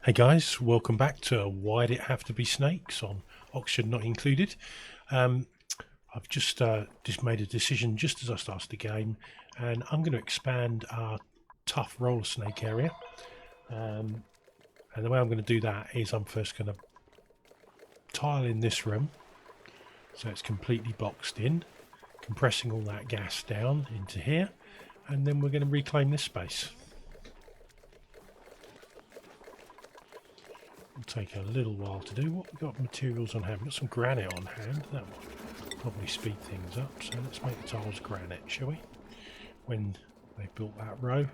Hey guys, welcome back to Why'd It Have to Be Snakes on Oxygen Not Included. Um, I've just made a decision just as I started the game, and I'm going to expand our tough roller snake area. And the way I'm going to do that is I'm first going to tile in this room, so it's completely boxed in, compressing all that gas down into here, and then we're going to reclaim this space. It'll take a little while to do. What we've got materials on hand? We've got some granite on hand. That will probably speed things up. So let's make the tiles granite, shall we? When they built that row.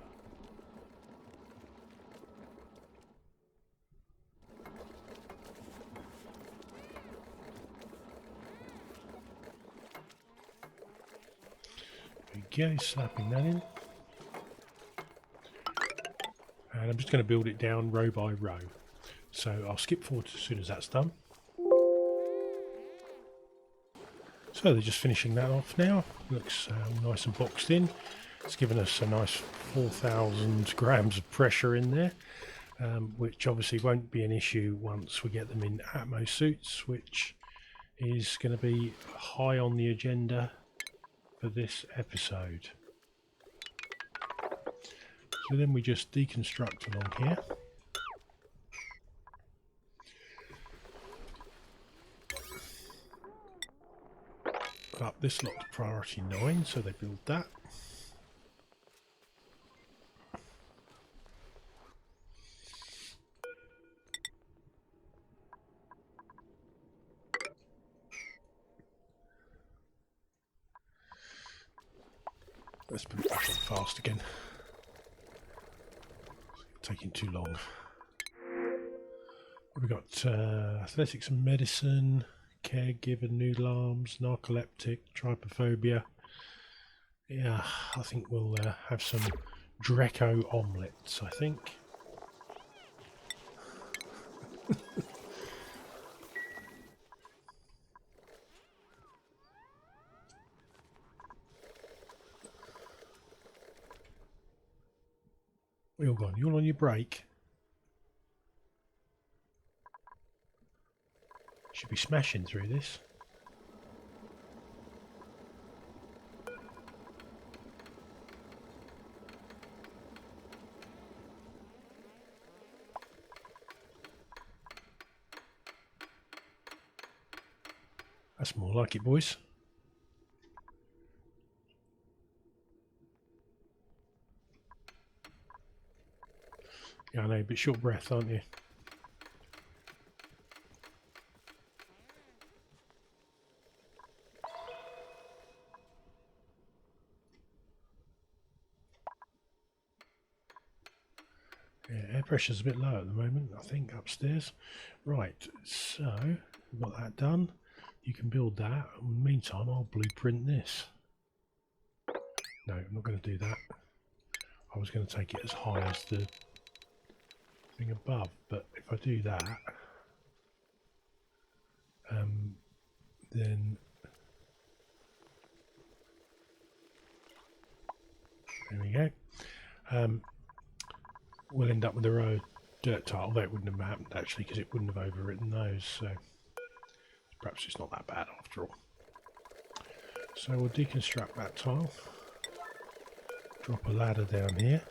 There we go, slapping that in. And I'm just going to build it down row by row. So I'll skip forward as soon as that's done. So they're just finishing that off now. Looks nice and boxed in. It's given us a nice 4,000 grams of pressure in there, which obviously won't be an issue once we get them in Atmo suits, which is going to be high on the agenda for this episode. So then we just deconstruct along here. Up this lot to priority 9, so they build that. Let's put it back on fast again. It's taking too long. We've got athletics and medicine, caregiver, noodle arms, narcoleptic, trypophobia. Yeah, I think we'll have some Dreco omelettes, I think. We all gone. You all on your break? Should be smashing through this. That's more like it, boys. Yeah, I know, but short breath, aren't you? Yeah, air pressure's a bit low at the moment, I think, upstairs. Right, so we've got that done. You can build that. In the meantime, I'll blueprint this. No, I'm not going to do that. I was going to take it as high as the thing above, but if I do that, then there we go. We'll end up with a row of dirt tile. That wouldn't have happened actually, because it wouldn't have overwritten those, so perhaps it's not that bad after all. So we'll deconstruct that tile, drop a ladder down here,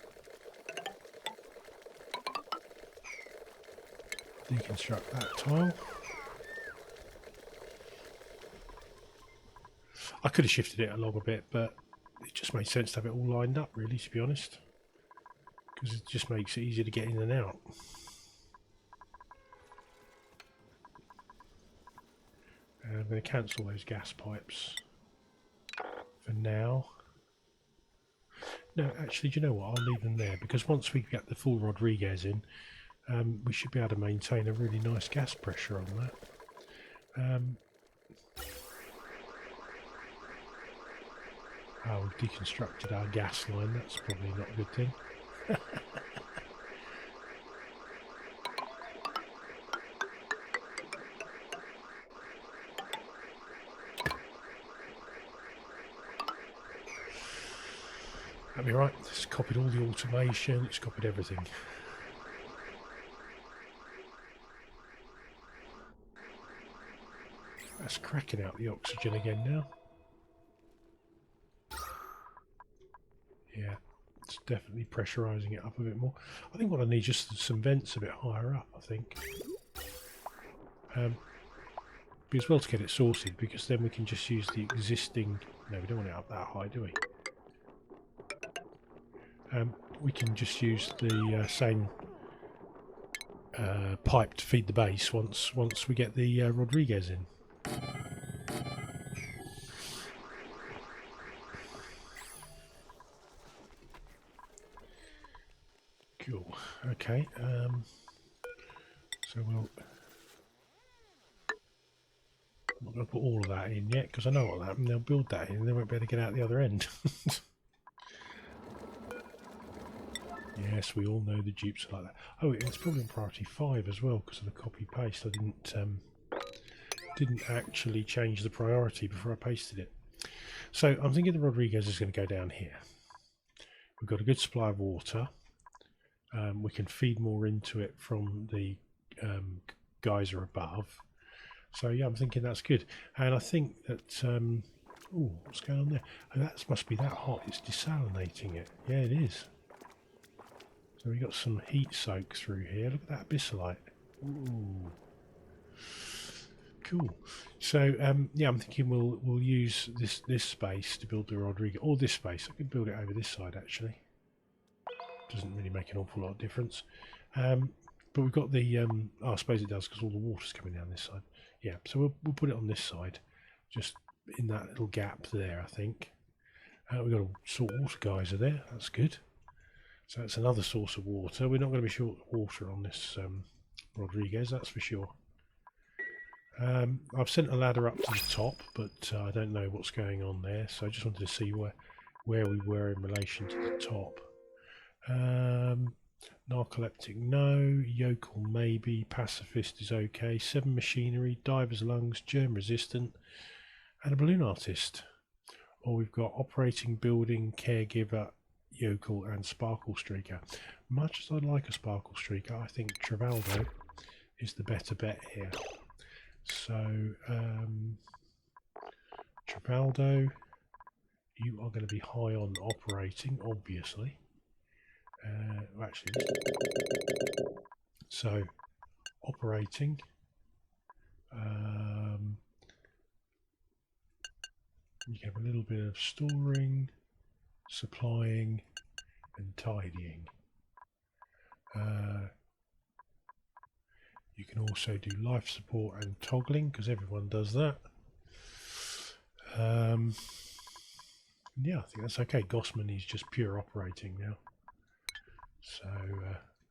deconstruct that tile. I could have shifted it along a bit, but it just made sense to have it all lined up, really, to be honest, because it just makes it easier to get in and out. And I'm going to cancel those gas pipes for now. No, actually, do you know what? I'll leave them there, because once we get the full Rodriguez in, we should be able to maintain a really nice gas pressure on that. Oh, we've deconstructed our gas line. That's probably not a good thing. That'll be right. It's copied all the automation. It's copied everything. That's cracking out the oxygen again now. Yeah, it's definitely pressurising it up a bit more. I think what I need is just some vents a bit higher up, I think. Be as well to get it sorted, because then we can just use the existing... No, we don't want it up that high, do we? We can just use the same pipe to feed the base once we get the Rodriguez in. Cool. Okay. So we'll... I'm not going to put all of that in yet, because I know what will happen. They'll build that in and they won't be able to get out the other end. Yes, we all know the dupes are like that. Oh, it's probably on priority 5 as well because of the copy paste. I didn't actually change the priority before I pasted it. So I'm thinking the Rodriguez is going to go down here. We've got a good supply of water. We can feed more into it from the geyser above. So yeah, I'm thinking that's good. And I think that ooh, what's going on there? Oh, that must be that hot. It's desalinating it. Yeah, it is. So we got some heat soak through here. Look at that abyssalite. Ooh. Cool. So yeah, I'm thinking we'll use this space to build the Rodriguez, or this space. I could build it over this side actually. Doesn't really make an awful lot of difference. But we've got the oh, I suppose it does because all the water's coming down this side. Yeah, so we'll put it on this side, just in that little gap there, I think. We've got a salt water geyser there. That's good. So that's another source of water. We're not going to be short of water on this Rodriguez, that's for sure. I've sent a ladder up to the top, but I don't know what's going on there. So I just wanted to see where we were in relation to the top. Narcoleptic, no. Yokel, maybe. Pacifist is okay. 7 machinery, diver's lungs, germ resistant, and a balloon artist. Or we've got operating building, caregiver, yokel, and sparkle streaker. Much as I'd like a sparkle streaker, I think Travaldo is the better bet here. So Travaldo, you are going to be high on operating, obviously. Actually, so operating. You can have a little bit of storing, supplying, and tidying. You can also do life support and toggling because everyone does that. Yeah, I think that's okay. Gossman is just pure operating now. So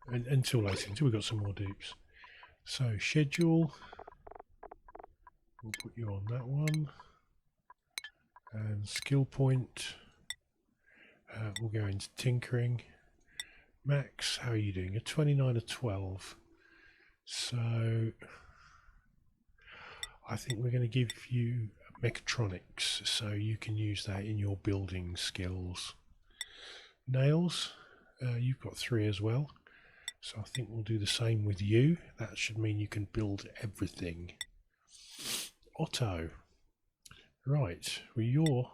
until later, until we've got some more dupes. So schedule, we'll put you on that one. And skill point, we'll go into tinkering. Max, how are you doing? A 29 or 12. So I think we're going to give you mechatronics, so you can use that in your building skills. Nails, you've got 3 as well, so I think we'll do the same with you. That should mean you can build everything. Otto, right, well, you're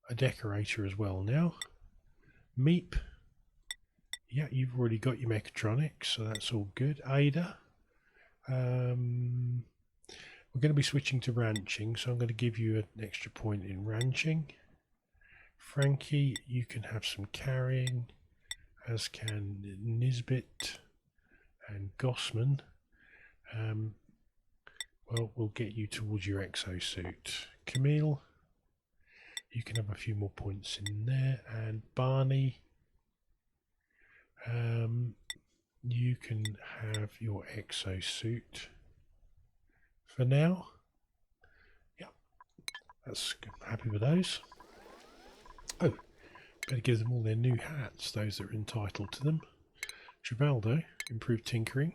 a decorator as well now. Meep, yeah, you've already got your mechatronics, so that's all good. Ada, we're going to be switching to ranching, so I'm going to give you an extra point in ranching. Frankie, you can have some carrying, as can Nisbet and Gossman. Well, we'll get you towards your exosuit. Camille, you can have a few more points in there. And Barney, you can have your exosuit for now. Yeah, that's good. Happy with those. Oh, better give them all their new hats, those that are entitled to them. Travaldo, improved tinkering.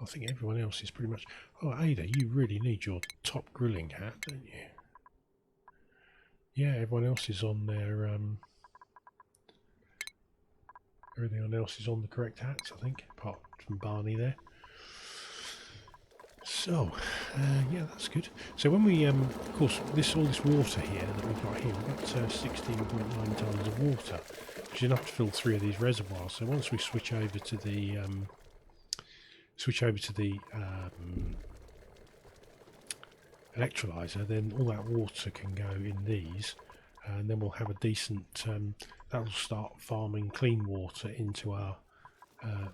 I think everyone else is pretty much... Oh, Ada, you really need your top grilling hat, don't you? Yeah, everyone else is on their... everyone else is on the correct hats, I think, apart from Barney there. So, yeah, that's good. So when we, of course, all this water here that we've got here, we've got 16.9 tons of water, which is enough to fill 3 of these reservoirs. So once we switch over to the electrolyzer, then all that water can go in these, and then we'll have a decent. That'll start farming clean water into our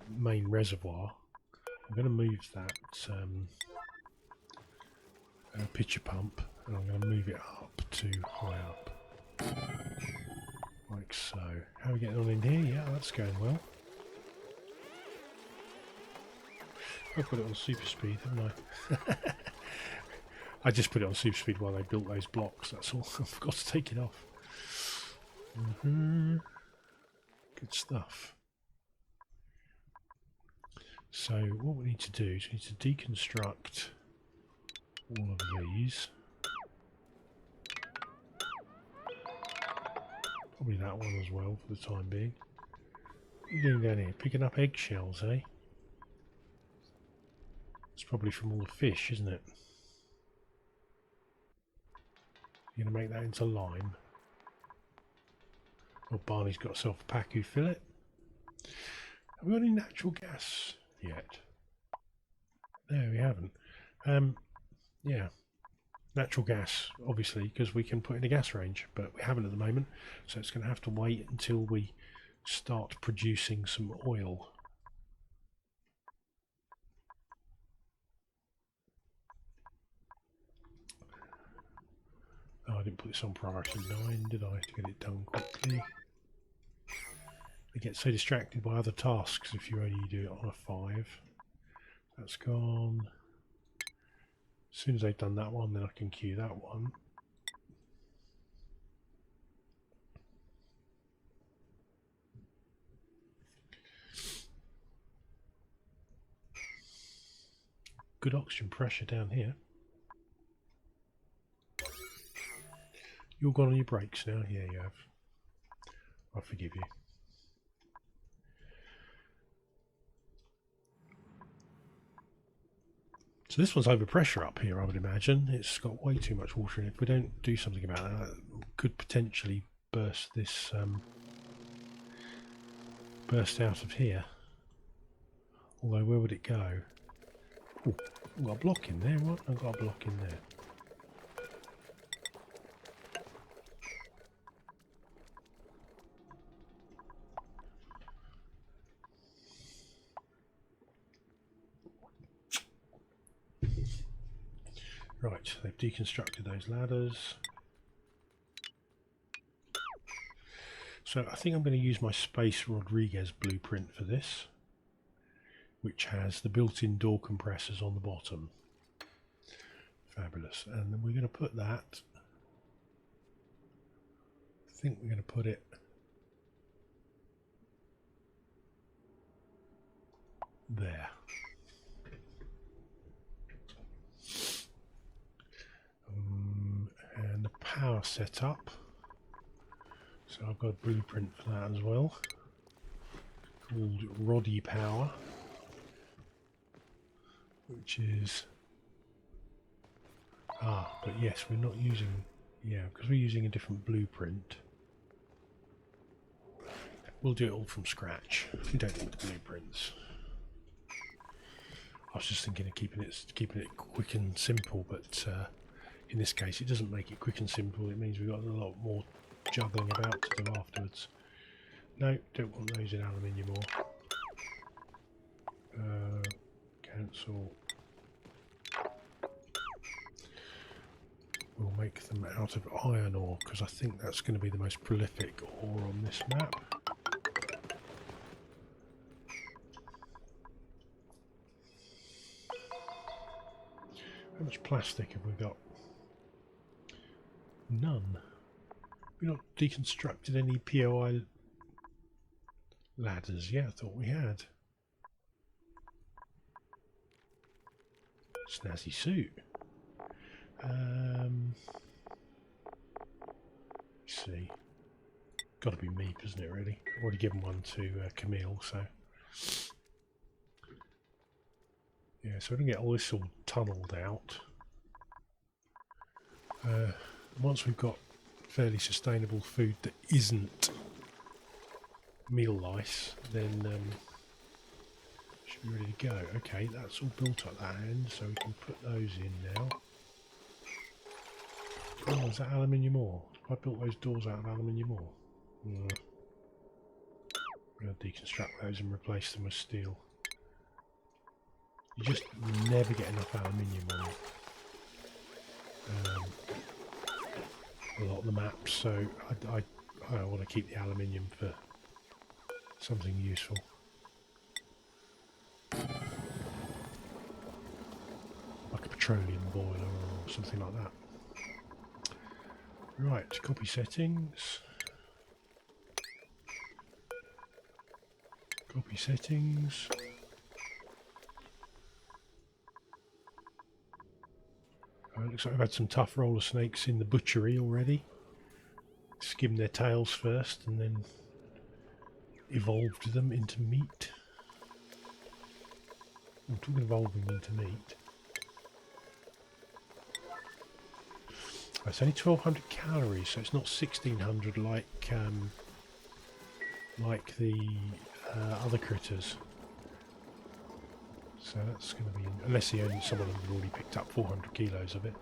main reservoir. I'm going to move that pitcher pump, and I'm going to move it up to high up, like so. How are we getting on in here? Yeah, that's going well. I've put it on super speed, haven't I? I just put it on super speed while they built those blocks, that's all. I forgot to take it off. Good stuff. So what we need to do is we need to deconstruct all of these. Probably that one as well for the time being. What are you doing down here? Picking up eggshells, eh? It's probably from all the fish, isn't it? You're going to make that into lime. Oh, Barney's got herself a Pacu fillet. Have we got any natural gas yet? No, we haven't. Yeah, natural gas, obviously, because we can put in a gas range, but we haven't at the moment, so it's going to have to wait until we start producing some oil. Oh, I didn't put this on priority 9, did I, to get it done quickly? They get so distracted by other tasks if you only do it on a 5. That's gone. As soon as they've done that one, then I can queue that one. Good oxygen pressure down here. You're gone on your brakes now? Yeah, you have. I forgive you. So this one's over pressure up here, I would imagine. It's got way too much water in it. If we don't do something about that, that could potentially burst this burst out of here. Although where would it go? Oh, I've got a block in there. What? I've got a block in there. Right, they've deconstructed those ladders. So I think I'm going to use my Space Rodriguez blueprint for this, which has the built-in door compressors on the bottom. Fabulous. And then we're going to put that, I think we're going to put it there. And the power setup. So I've got a blueprint for that as well, called Roddy Power, which is but yes, we're not using, yeah, because we're using a different blueprint. We'll do it all from scratch. We don't need the blueprints. I was just thinking of keeping it quick and simple, but in this case it doesn't make it quick and simple. It means we've got a lot more juggling about to do afterwards. No, don't want those in aluminium ore. Cancel. We'll make them out of iron ore because I think that's going to be the most prolific ore on this map. How much plastic have we got? None. We've not deconstructed any POI ladders. Yeah, I thought we had. Snazzy suit. Let's see. Got to be Meep, isn't it, really? I've already given one to Camille, so... Yeah, so we're going to get all this all tunnelled out. Once we've got fairly sustainable food that isn't meal lice, then should be ready to go. Okay, that's all built up that end, so we can put those in now. Oh, is that aluminium ore? I built those doors out of aluminium ore. I'm going to deconstruct those and replace them with steel. You just never get enough aluminium on a lot of the maps, so I want to keep the aluminium for something useful. Like a petroleum boiler or something like that. Right, copy settings. Copy settings. Looks like I've had some tough roller snakes in the butchery already. Skimmed their tails first and then evolved them into meat. I'm talking evolving into meat. It's only 1200 calories, so it's not 1600 like the other critters. So that's going to be, unless some of them have already picked up 400 kilos of it.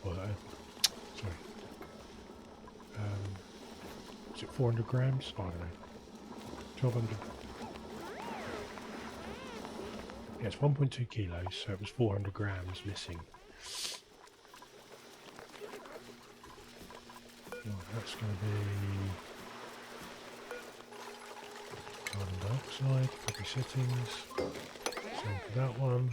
Or, sorry. Is it 400 grams? I don't know. 1200. Yeah, it's 1.2 kilos, so it was 400 grams missing. Right, that's going to be carbon dioxide, copy settings, same for that one.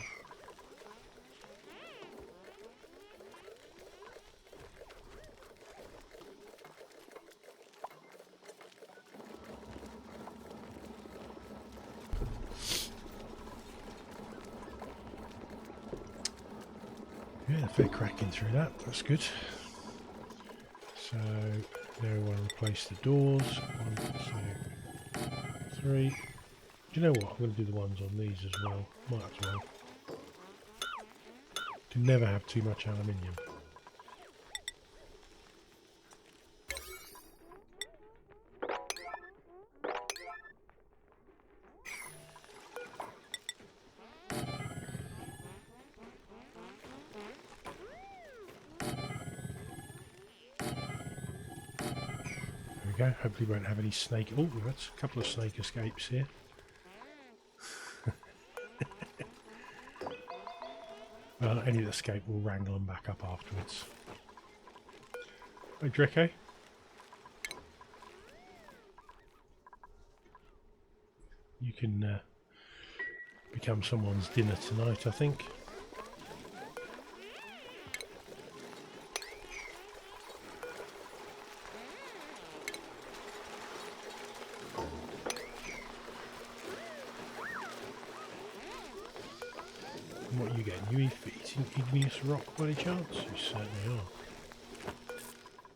Yeah, fair cracking through that, that's good. So now we want to replace the doors. 1, 2, 3. Do you know what? I'm going to do the ones on these as well. Might as well. Can never have too much aluminium. There we go. Hopefully we won't have any snake. Oh, that's a couple of snake escapes here. Well, any that escape will wrangle them back up afterwards. Hey, Draco. You can become someone's dinner tonight, I think. What are you getting? You eating igneous rock by any chance? You certainly are.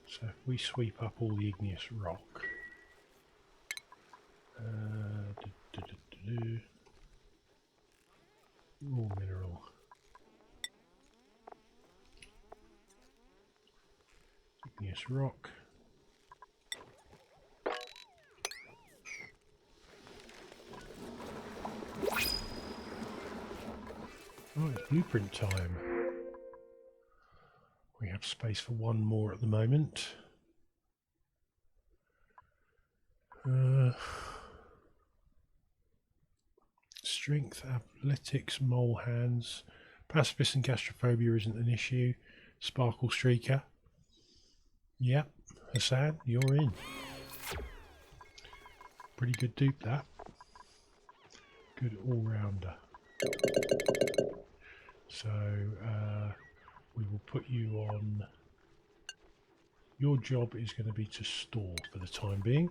So if we sweep up all the igneous rock. Raw mineral. Igneous rock. Oh, it's blueprint time. We have space for one more at the moment. Strength, athletics, mole hands. Pacifist and gastrophobia isn't an issue. Sparkle streaker. Yep, Hassan, you're in. Pretty good dupe that. Good all-rounder. So we will put you on. Your job is going to be to store for the time being.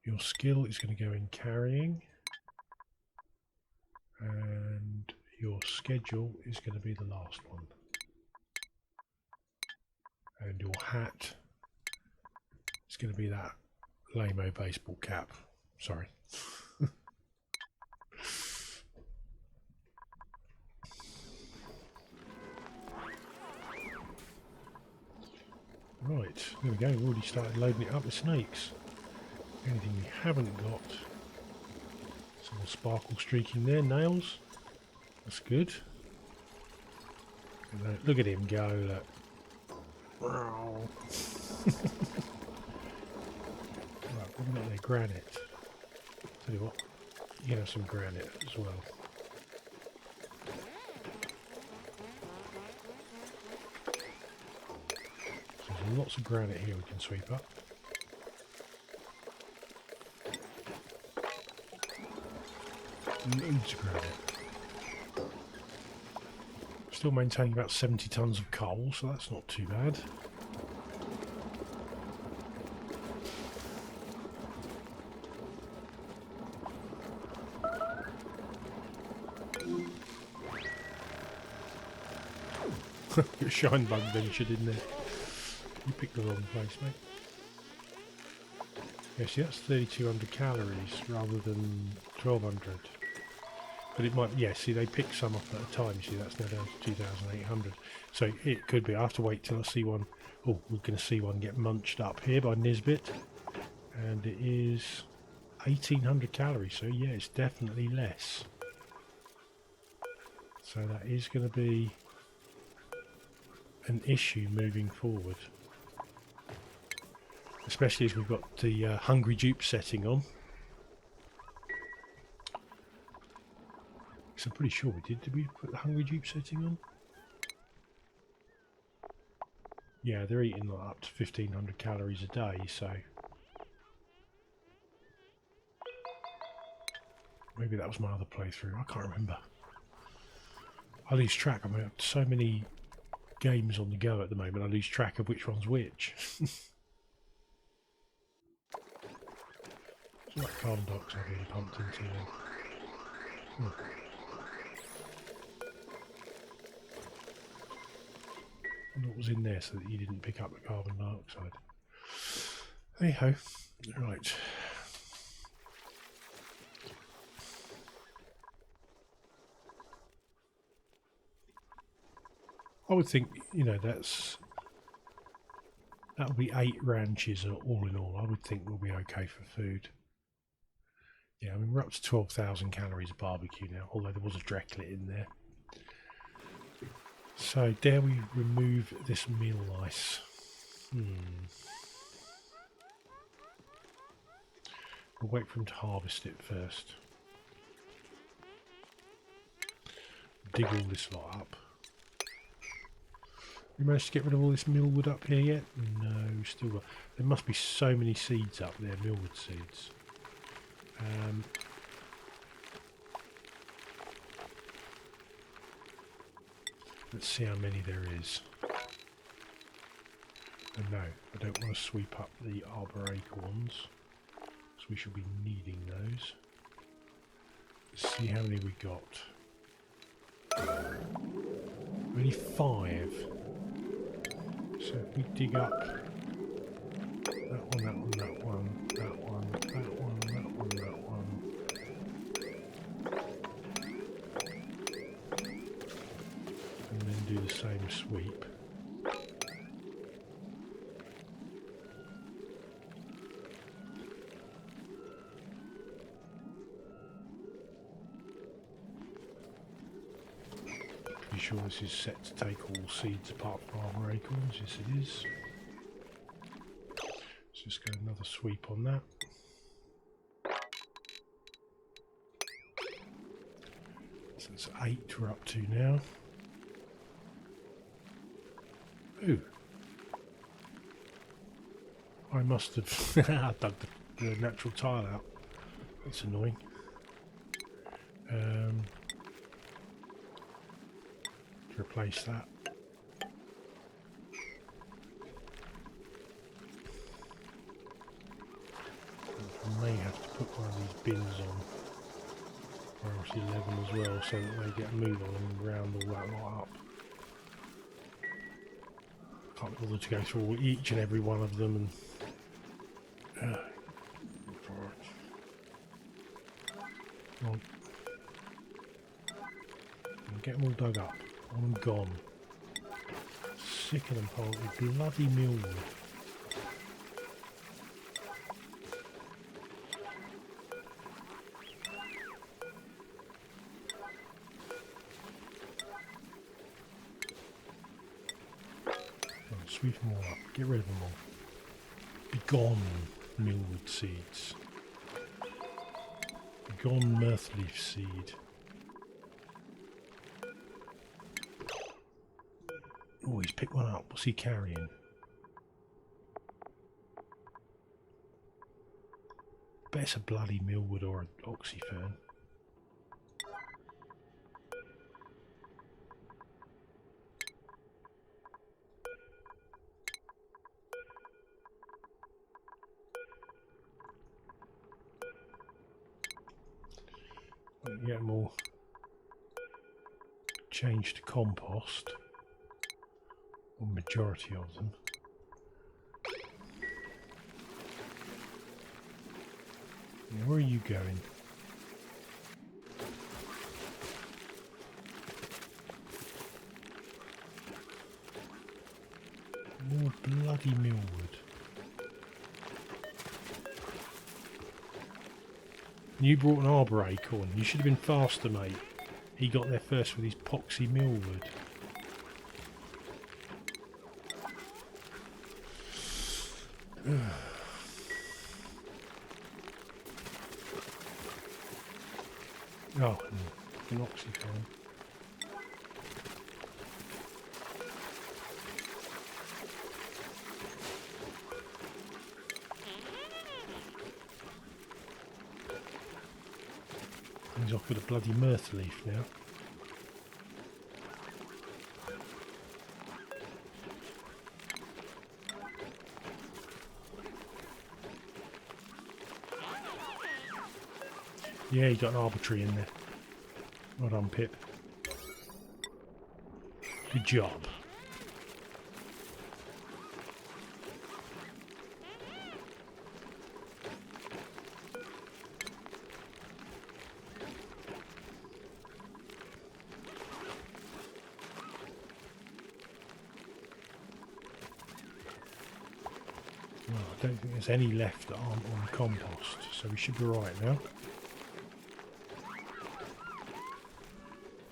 Your skill is going to go in carrying. And your schedule is going to be the last one. And your hat is going to be that lame-o baseball cap. Sorry. Right, there we go. We've already started loading it up with snakes. Anything we haven't got? Some more sparkle streaking there. Nails. That's good. Look at him go. Look. Right, what have we got there? Granite. Tell you what, you can have some granite as well. So there's lots of granite here we can sweep up. Loads of granite. Still maintaining about 70 tons of coal, so that's not too bad. Your shine bug ventured in there. You picked the wrong place, mate. Yeah, see, that's 3,200 calories rather than 1,200. But it might, yeah, see, they pick some up at a time. See, that's now down to 2,800. So it could be. I have to wait till I see one. Oh, we're going to see one get munched up here by Nisbet. And it is 1,800 calories. So, yeah, it's definitely less. So that is going to be an issue moving forward. Especially as we've got the Hungry Dupe setting on. I'm pretty sure we did. Did we put the Hungry Dupe setting on? Yeah, they're eating like up to 1,500 calories a day, so maybe that was my other playthrough. I can't remember. I lose track. I mean, I have so many games on the go at the moment. I lose track of which one's which. So that carbon dioxide being pumped into them. What was in there so that you didn't pick up the carbon dioxide? Hey ho. Right. I would think, you know, that'll be 8 ranches all in all. I would think we'll be okay for food. Yeah, I mean, we're up to 12,000 calories of barbecue now, although there was a Drecklet in there. So, dare we remove this meal ice? We'll wait for him to harvest it first. Dig all this lot up. We managed to get rid of all this millwood up here yet? No, still got... There must be so many seeds up there, millwood seeds. Let's see how many there is. And no, I don't want to sweep up the arbor acorns, so we should be needing those. Let's see how many we got. Only 5. So if we dig up that one, that one, that one, that one, that one, that one, that one. And then do the same sweep. Pretty sure this is set to take all seeds apart from arbor acorns. Yes, it is. Let's just go another sweep on that. So that's 8 we're up to now. Ooh. I must have dug the natural tile out. That's annoying. To replace that. I may have to put one of these bins on priority 11 as well, so that they get a move on and round all that lot up. Can't bother to go through each and every one of them and Right. Get them all dug up. I want them gone. Sick of them poultry. Bloody millwood. Sweep them all up. Get rid of them all. Be gone, millwood seeds. Be gone, mirthleaf seed. Oh, he's picked one up. What's he carrying? Bet it's a bloody millwood or an oxyfern. Get them all changed to compost. Or majority of them. Yeah, where are you going? More bloody millwood. You brought an arbor acorn. You should have been faster, mate. He got there first with his poxy millwood. Oh, an oxyfern. He's off with a bloody mirthleaf now. Yeah, he got an arbitrary in there. Well done, Pip. Good job. Well, I don't think there's any left that aren't on compost, so we should be right now.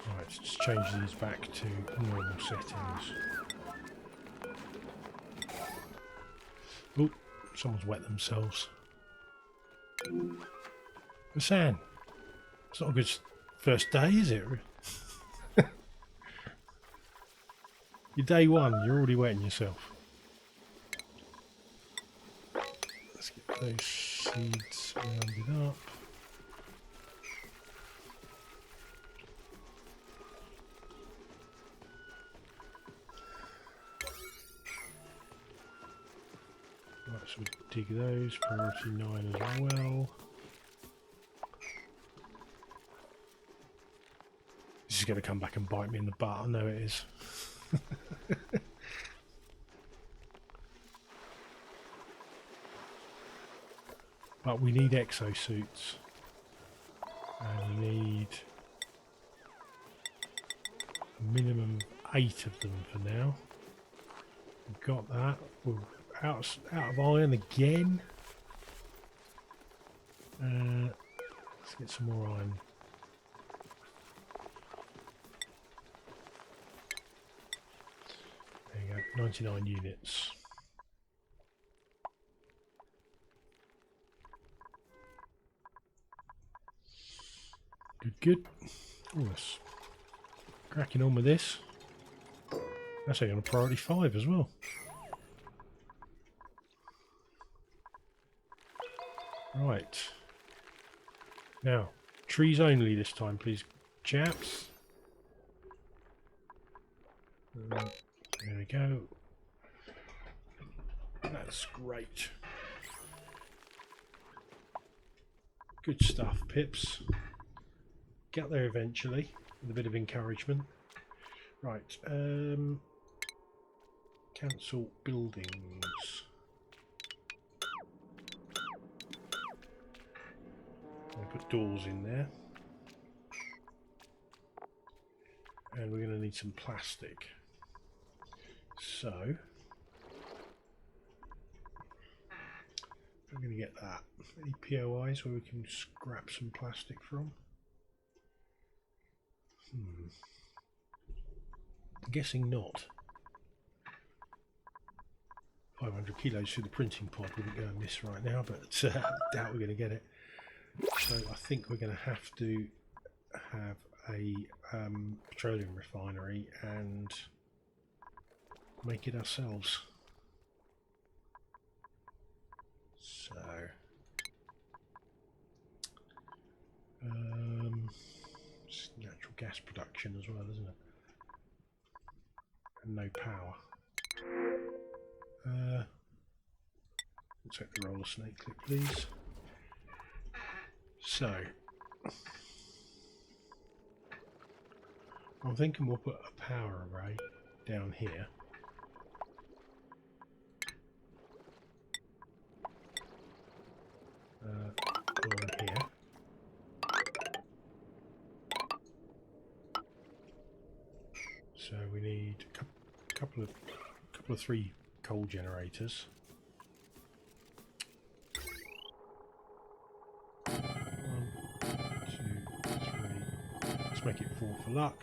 Right, let's just change these back to normal settings. Oh, someone's wet themselves. Hassan, it's not a good first day, is it? Your day one, you're already wetting yourself. Let's get those seeds rounded up. Right, so we dig those, priority 9 as well. This is going to come back and bite me in the butt, I know it is. But we need exosuits. And we need a minimum 8 of them for now. We've got that. We're out of iron again. Let's get some more iron. There you go, 99 units. Good. Oh, let's cracking on with this. That's only on a priority 5 as well. Right. Now, trees only this time, please, chaps. There we go. That's great. Good stuff, Pips. Get there eventually with a bit of encouragement. Right. Cancel buildings. I'll put doors in there. need some plastic. So I'm going to get that. Any POIs where we can scrap some plastic from? I'm guessing not. 500 kilos through the printing pod wouldn't go amiss right now, but I doubt we're going to get it. So I think we're going to have to have a petroleum refinery and make it ourselves. So it's natural gas production as well, isn't it? And no power. Let's take the roller snake clip, please. So I'm thinking we'll put a power array down here. Along here. So we need a couple of 3 coal generators. 1, 2, 3. Let's make it 4 for luck.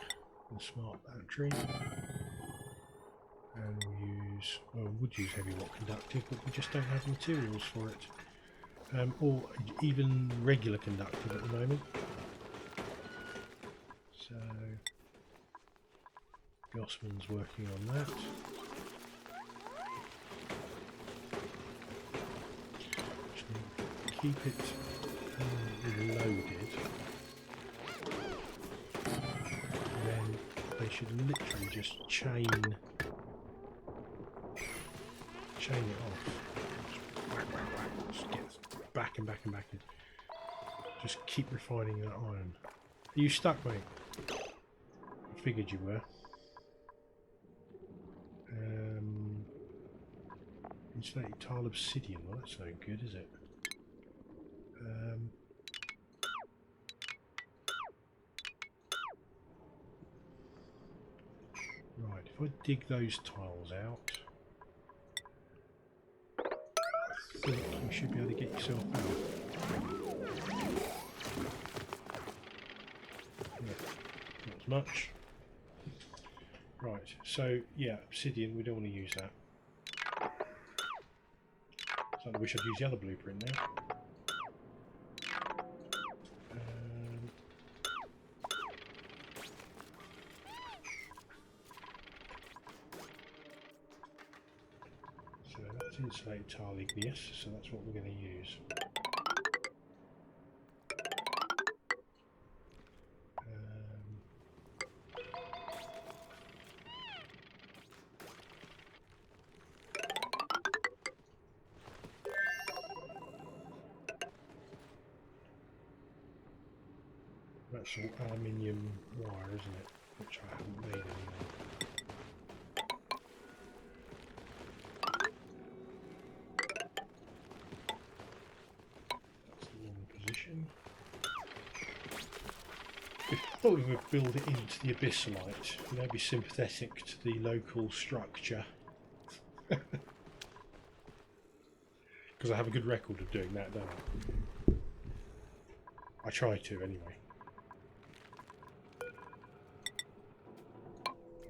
And smart battery. And we'll use, well, we would use heavy watt conductive, but we just don't have materials for it. Or even regular conductive at the moment. So Gossman's working on that. Actually, keep it loaded. And then they should literally just chain it off. Just get back and back and back. Just keep refining that iron. Are you stuck, mate? I figured you were. Insulated tile obsidian. Well, that's no good, is it? Right, if I dig those tiles out, I think you should be able to get yourself out. Not as much. Right, so yeah, obsidian, we don't want to use that. So I wish I'd used the other blueprint now. So that's insulated tile igneous, so that's what we're going to use. That's all aluminium wire, isn't it? Which I haven't made anymore. That's the wrong position. I thought we would build it into the abyssalite, you know, be sympathetic to the local structure. Because I have a good record of doing that, don't I? I try to, anyway.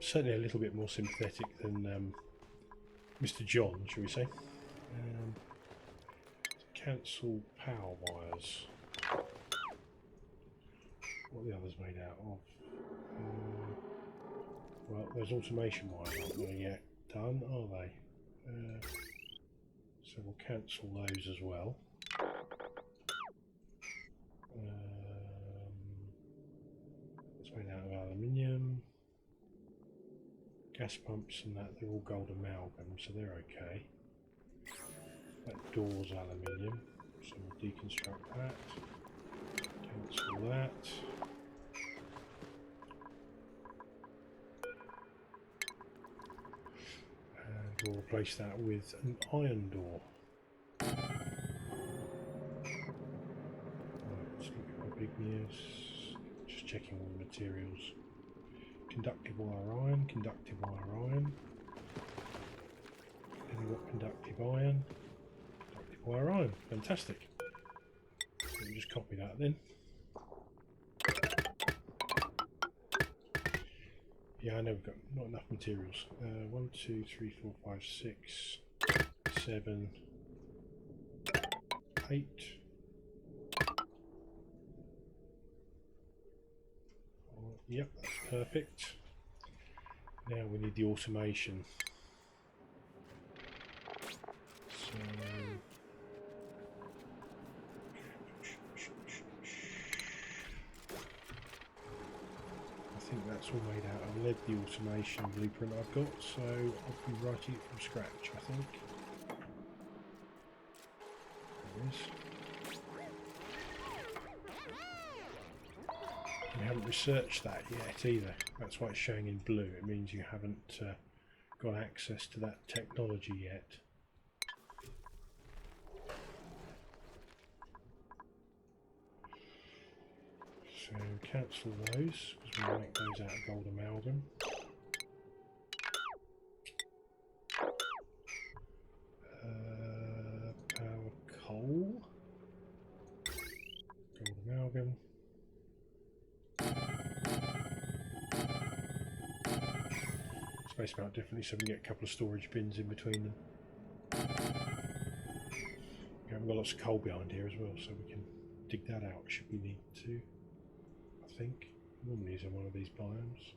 Certainly a little bit more sympathetic than Mr. John, shall we say. Cancel power wires. What are the others made out of? Well, there's automation wires aren't there yet done, are they? So we'll cancel those as well. It's made out of aluminium. Gas pumps and that, they're all gold amalgam, so they're okay. That door's aluminium, so we'll deconstruct that. Cancel that. And we'll replace that with an iron door. Right, let's look at my igneous. Just checking all the materials. conductive wire iron, conductive wire iron. Then we've got conductive iron, conductive wire iron. Fantastic. Let me just copy that then. Yeah, I know we've got not enough materials. 1, 2, 3, 4, 5, 6, 7, 8. Yep, that's perfect. Now we need the automation. So I think that's all made out of lead, the automation blueprint I've got, so I'll be writing it from scratch, I think. There it is. We haven't researched that yet either. That's why it's showing in blue. It means you haven't got access to that technology yet. So cancel those because we'll make those out of gold amalgam. Power coal, gold amalgam. Space them out differently so we can get a couple of storage bins in between them. Okay, we've got lots of coal behind here as well, so we can dig that out should we need to. I think normally is in one of these biomes.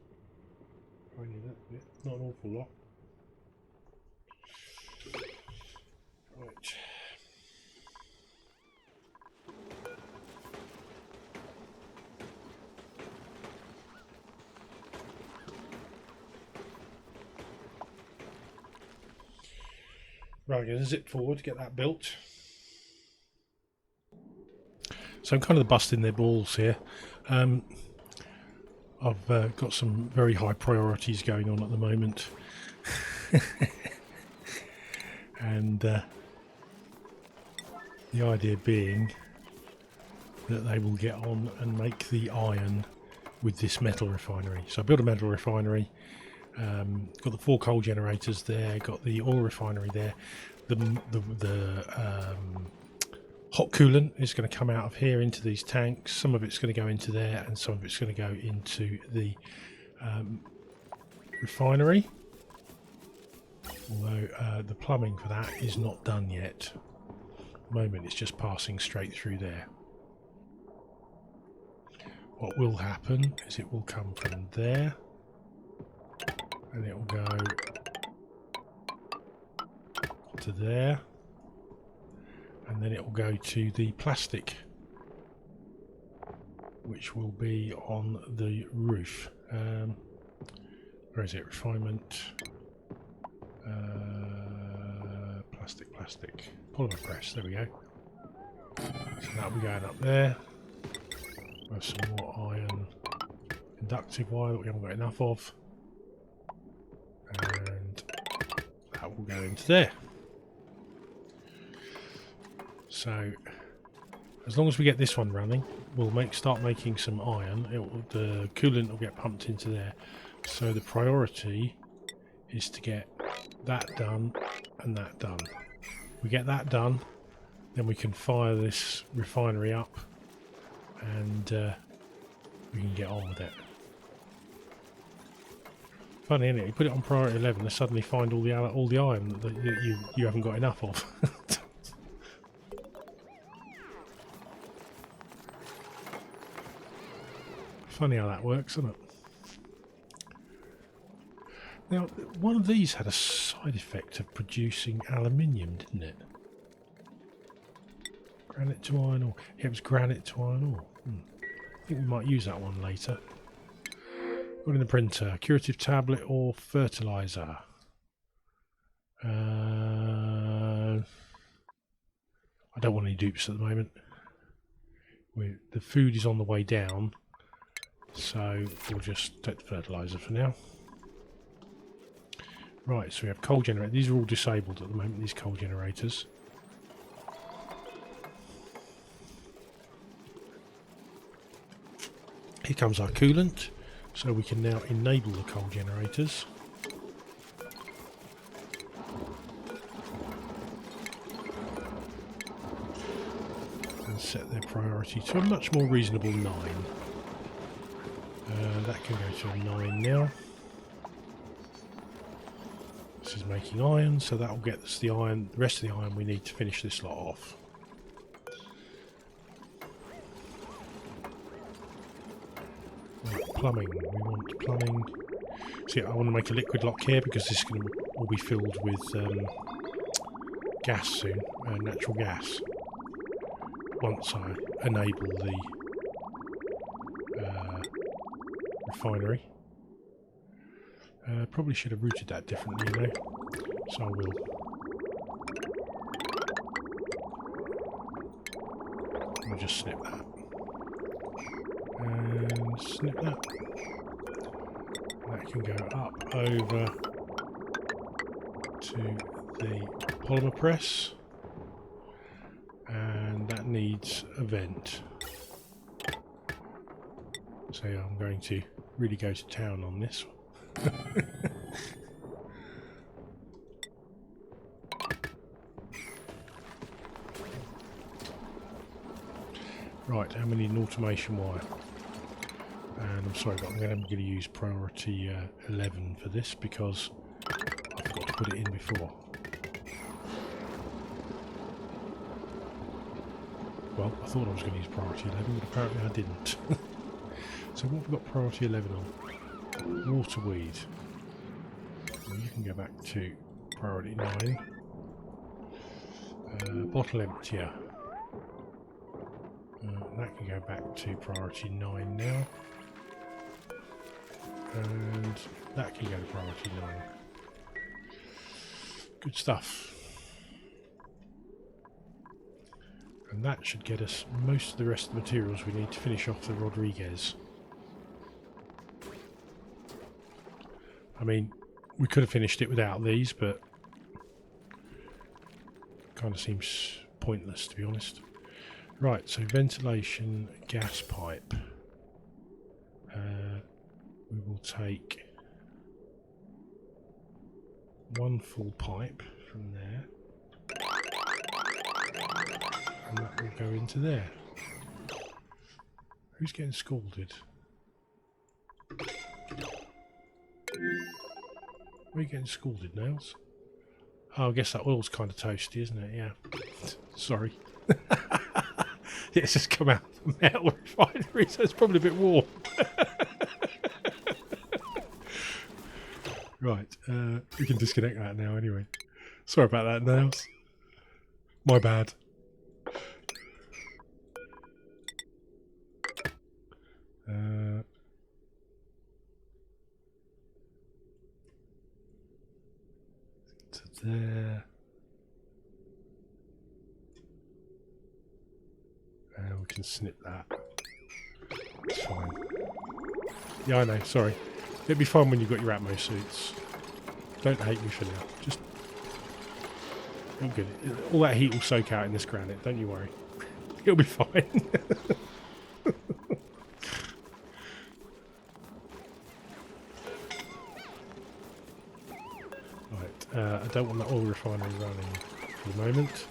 Only that bit, not an awful lot. Right. Right, I'm going to zip forward to get that built. So I'm kind of busting their balls here. I've got some very high priorities going on at the moment. And the idea being that they will get on and make the iron with this metal refinery. So I built a metal refinery. Got the 4 coal generators there, got the oil refinery there. The hot coolant is going to come out of here into these tanks. Some of it's going to go into there and some of it's going to go into the refinery. Although the plumbing for that is not done yet. At the moment it's just passing straight through there. What will happen is it will come from there. And it will go to there, and then it will go to the plastic, which will be on the roof. Where is it? Refinement, plastic, polymer press. There we go. So that'll be going up there. We have some more iron conductive wire that we haven't got enough of. And that will go into there. So as long as we get this one running, we'll start making some iron. The coolant will get pumped into there. So the priority is to get that done and that done. We get that done, then we can fire this refinery up, and we can get on with it. Funny, isn't it? You put it on priority 11, they suddenly find all the iron that you haven't got enough of. Funny how that works, isn't it? Now, one of these had a side effect of producing aluminium, didn't it? Granite to iron ore. Yeah, it was granite to iron ore. I think we might use that one later. Got in the printer, curative tablet or fertilizer. I don't want any dupes at the moment. The food is on the way down, so we'll just take the fertilizer for now. Right, so we have coal generator. These are all disabled at the moment, these coal generators. Here comes our coolant. So we can now enable the coal generators. And set their priority to a much more reasonable 9. That can go to a 9 now. This is making iron, so that will get us the iron, the rest of the iron we need to finish this lot off. Right, plumbing. We want plumbing. See, I want to make a liquid lock here because this is going to all be filled with gas soon, natural gas. Once I enable the refinery. Probably should have routed that differently, you know, so I will. I'll just snip that. And snip that. That can go up over to the polymer press. And that needs a vent. So I'm going to really go to town on this one. Right, how many in automation wire? And I'm sorry, but I'm going to use priority 11 for this because I forgot to put it in before. Well, I thought I was going to use priority 11, but apparently I didn't. So what have we got priority 11 on? Waterweed. Well, you can go back to priority 9. Bottle emptier. That can go back to priority 9 now. And that can go to priority 9. Good stuff. And that should get us most of the rest of the materials we need to finish off the Rodriguez. I mean, we could have finished it without these, but kind of seems pointless, to be honest. Right, so ventilation, gas pipe. We will take one full pipe from there, and that will go into there. Who's getting scalded? Where are you getting scalded, Nails? Oh, I guess that oil's kind of toasty, isn't it? Yeah. Sorry. It's just come out of the metal refinery, so it's probably a bit warm. Right, we can disconnect that now anyway. Sorry about that, Nails. My bad. To there. We can snip that. It's fine. Yeah, I know, sorry. It'll be fine when you've got your Atmo suits. Don't hate me for now. Just... I'm good. All that heat will soak out in this granite, don't you worry. It'll be fine. Right, I don't want that oil refinery running for the moment.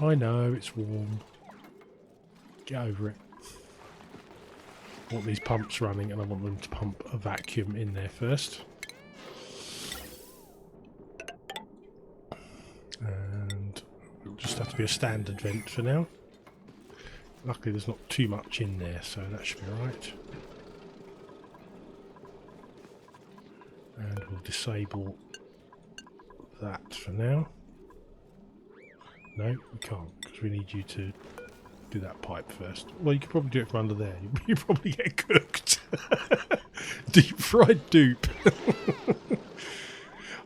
I know, it's warm. Get over it. I want these pumps running and I want them to pump a vacuum in there first. And it'll just have to be a standard vent for now. Luckily there's not too much in there, so that should be alright. And we'll disable that for now. No, we can't, because we need you to do that pipe first. Well, you could probably do it from under there. You probably get cooked. Deep fried dupe.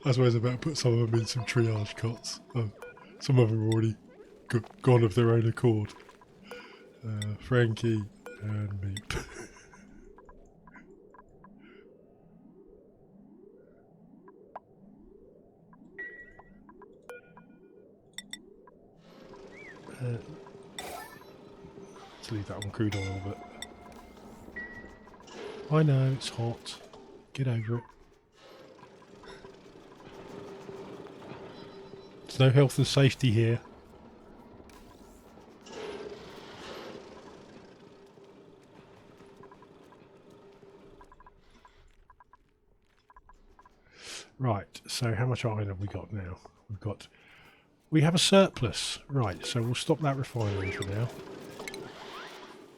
I suppose I better put some of them in some triage cots. Some of them are already gone of their own accord. Frankie and Meep. Let's leave that on crude oil, but I know, it's hot. Get over it. There's no health and safety here. Right, so how much iron have we got now? We have a surplus. Right, so we'll stop that refinery for now.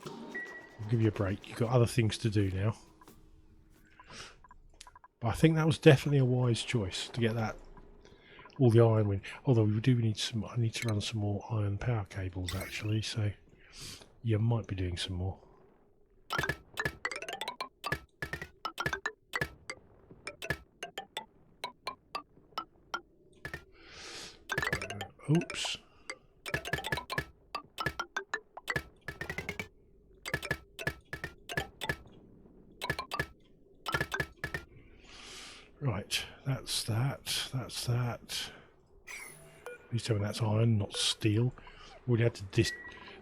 I'll give you a break. You've got other things to do now. But I think that was definitely a wise choice to get that all the iron in. Although we do need some. I need to run some more iron power cables actually. So you might be doing some more. Oops. Right, that's that. That's that. Please tell me that's iron, not steel. Already had to they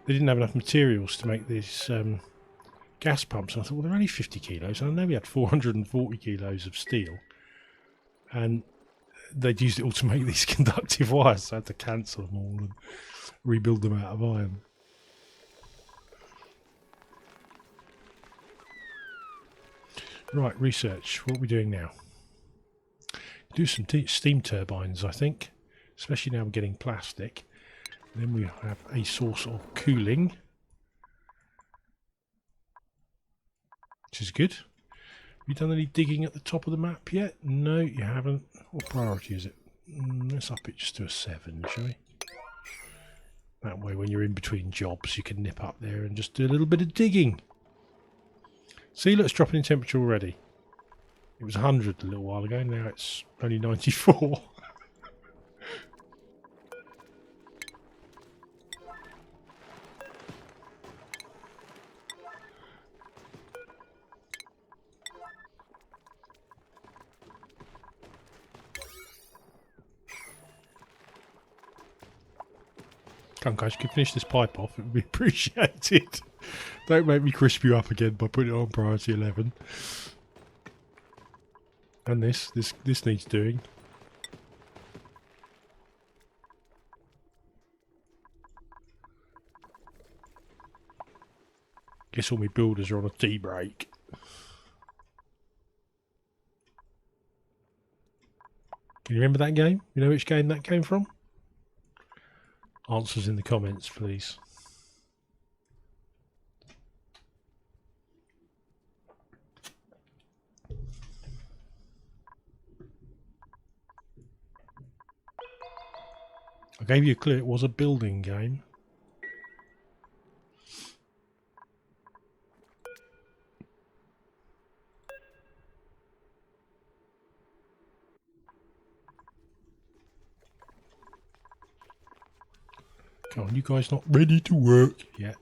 didn't have enough materials to make these gas pumps, and I thought, well, they're only 50 kilos. And I know we had 440 kilos of steel, and they'd used it all to make these conductive wires, so I had to cancel them all and rebuild them out of iron. Right, research. What are we doing now? Do some steam turbines, I think, especially now we're getting plastic. And then we have a source of cooling, which is good. Have you done any digging at the top of the map yet? No, you haven't. What priority is it? Let's up it just to a 7, shall we? That way, when you're in between jobs, you can nip up there and just do a little bit of digging. See, look, it's dropping in temperature already. It was 100 a little while ago, now it's only 94. Come guys, you can finish this pipe off, it would be appreciated. Don't make me crisp you up again by putting it on priority 11. And this needs doing. Guess all my builders are on a tea break. Can you remember that game? You know which game that came from? Answers in the comments, please. I gave you a clue, it was a building game. Come on, you guys not ready to work yet?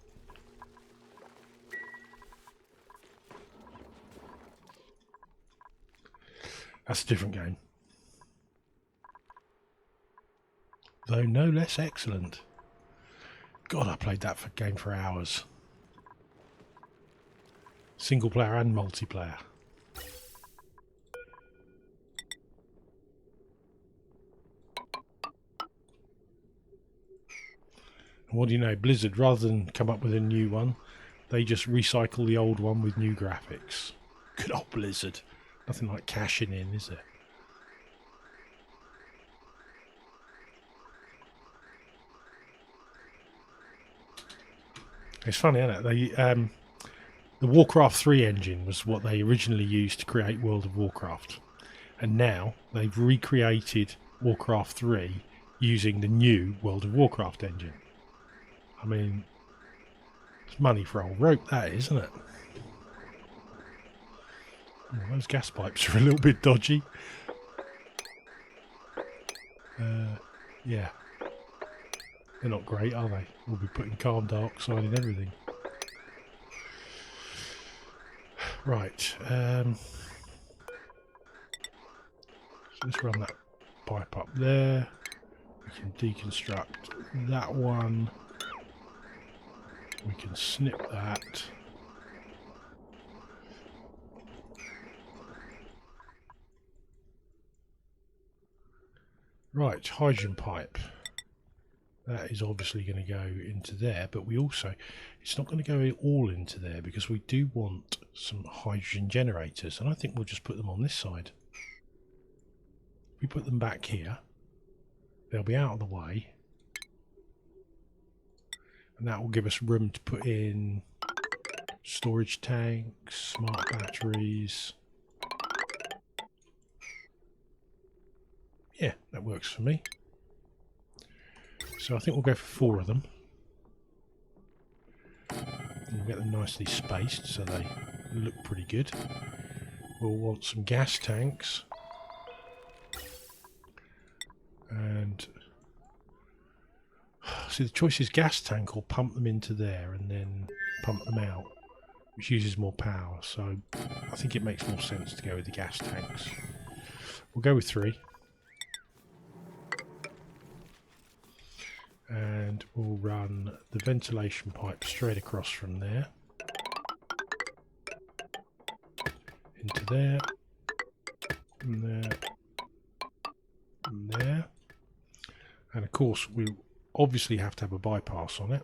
That's a different game. Though no less excellent. God, I played that game for hours. Single player and multiplayer. And what do you know, Blizzard, rather than come up with a new one, they just recycle the old one with new graphics. Good old Blizzard. Nothing like cashing in, is there? It's funny, isn't it? The Warcraft 3 engine was what they originally used to create World of Warcraft. And now they've recreated Warcraft 3 using the new World of Warcraft engine. I mean, it's money for old rope, that is, isn't it? Oh, those gas pipes are a little bit dodgy. Yeah. They're not great, are they? We'll be putting carbon dioxide in everything. Right. So let's run that pipe up there. We can deconstruct that one. We can snip that. Right, hydrogen pipe. That is obviously going to go into there, but we also, it's not going to go all into there because we do want some hydrogen generators, and I think we'll just put them on this side. We put them back here, they'll be out of the way, and that will give us room to put in storage tanks, smart batteries. Yeah, that works for me. So I think we'll go for 4 of them. And we'll get them nicely spaced so they look pretty good. We'll want some gas tanks. And see, the choice is gas tank or pump them into there and then pump them out, which uses more power. So I think it makes more sense to go with the gas tanks. We'll go with 3. And we'll run the ventilation pipe straight across from there into there and there and there, and of course we obviously have to have a bypass on it.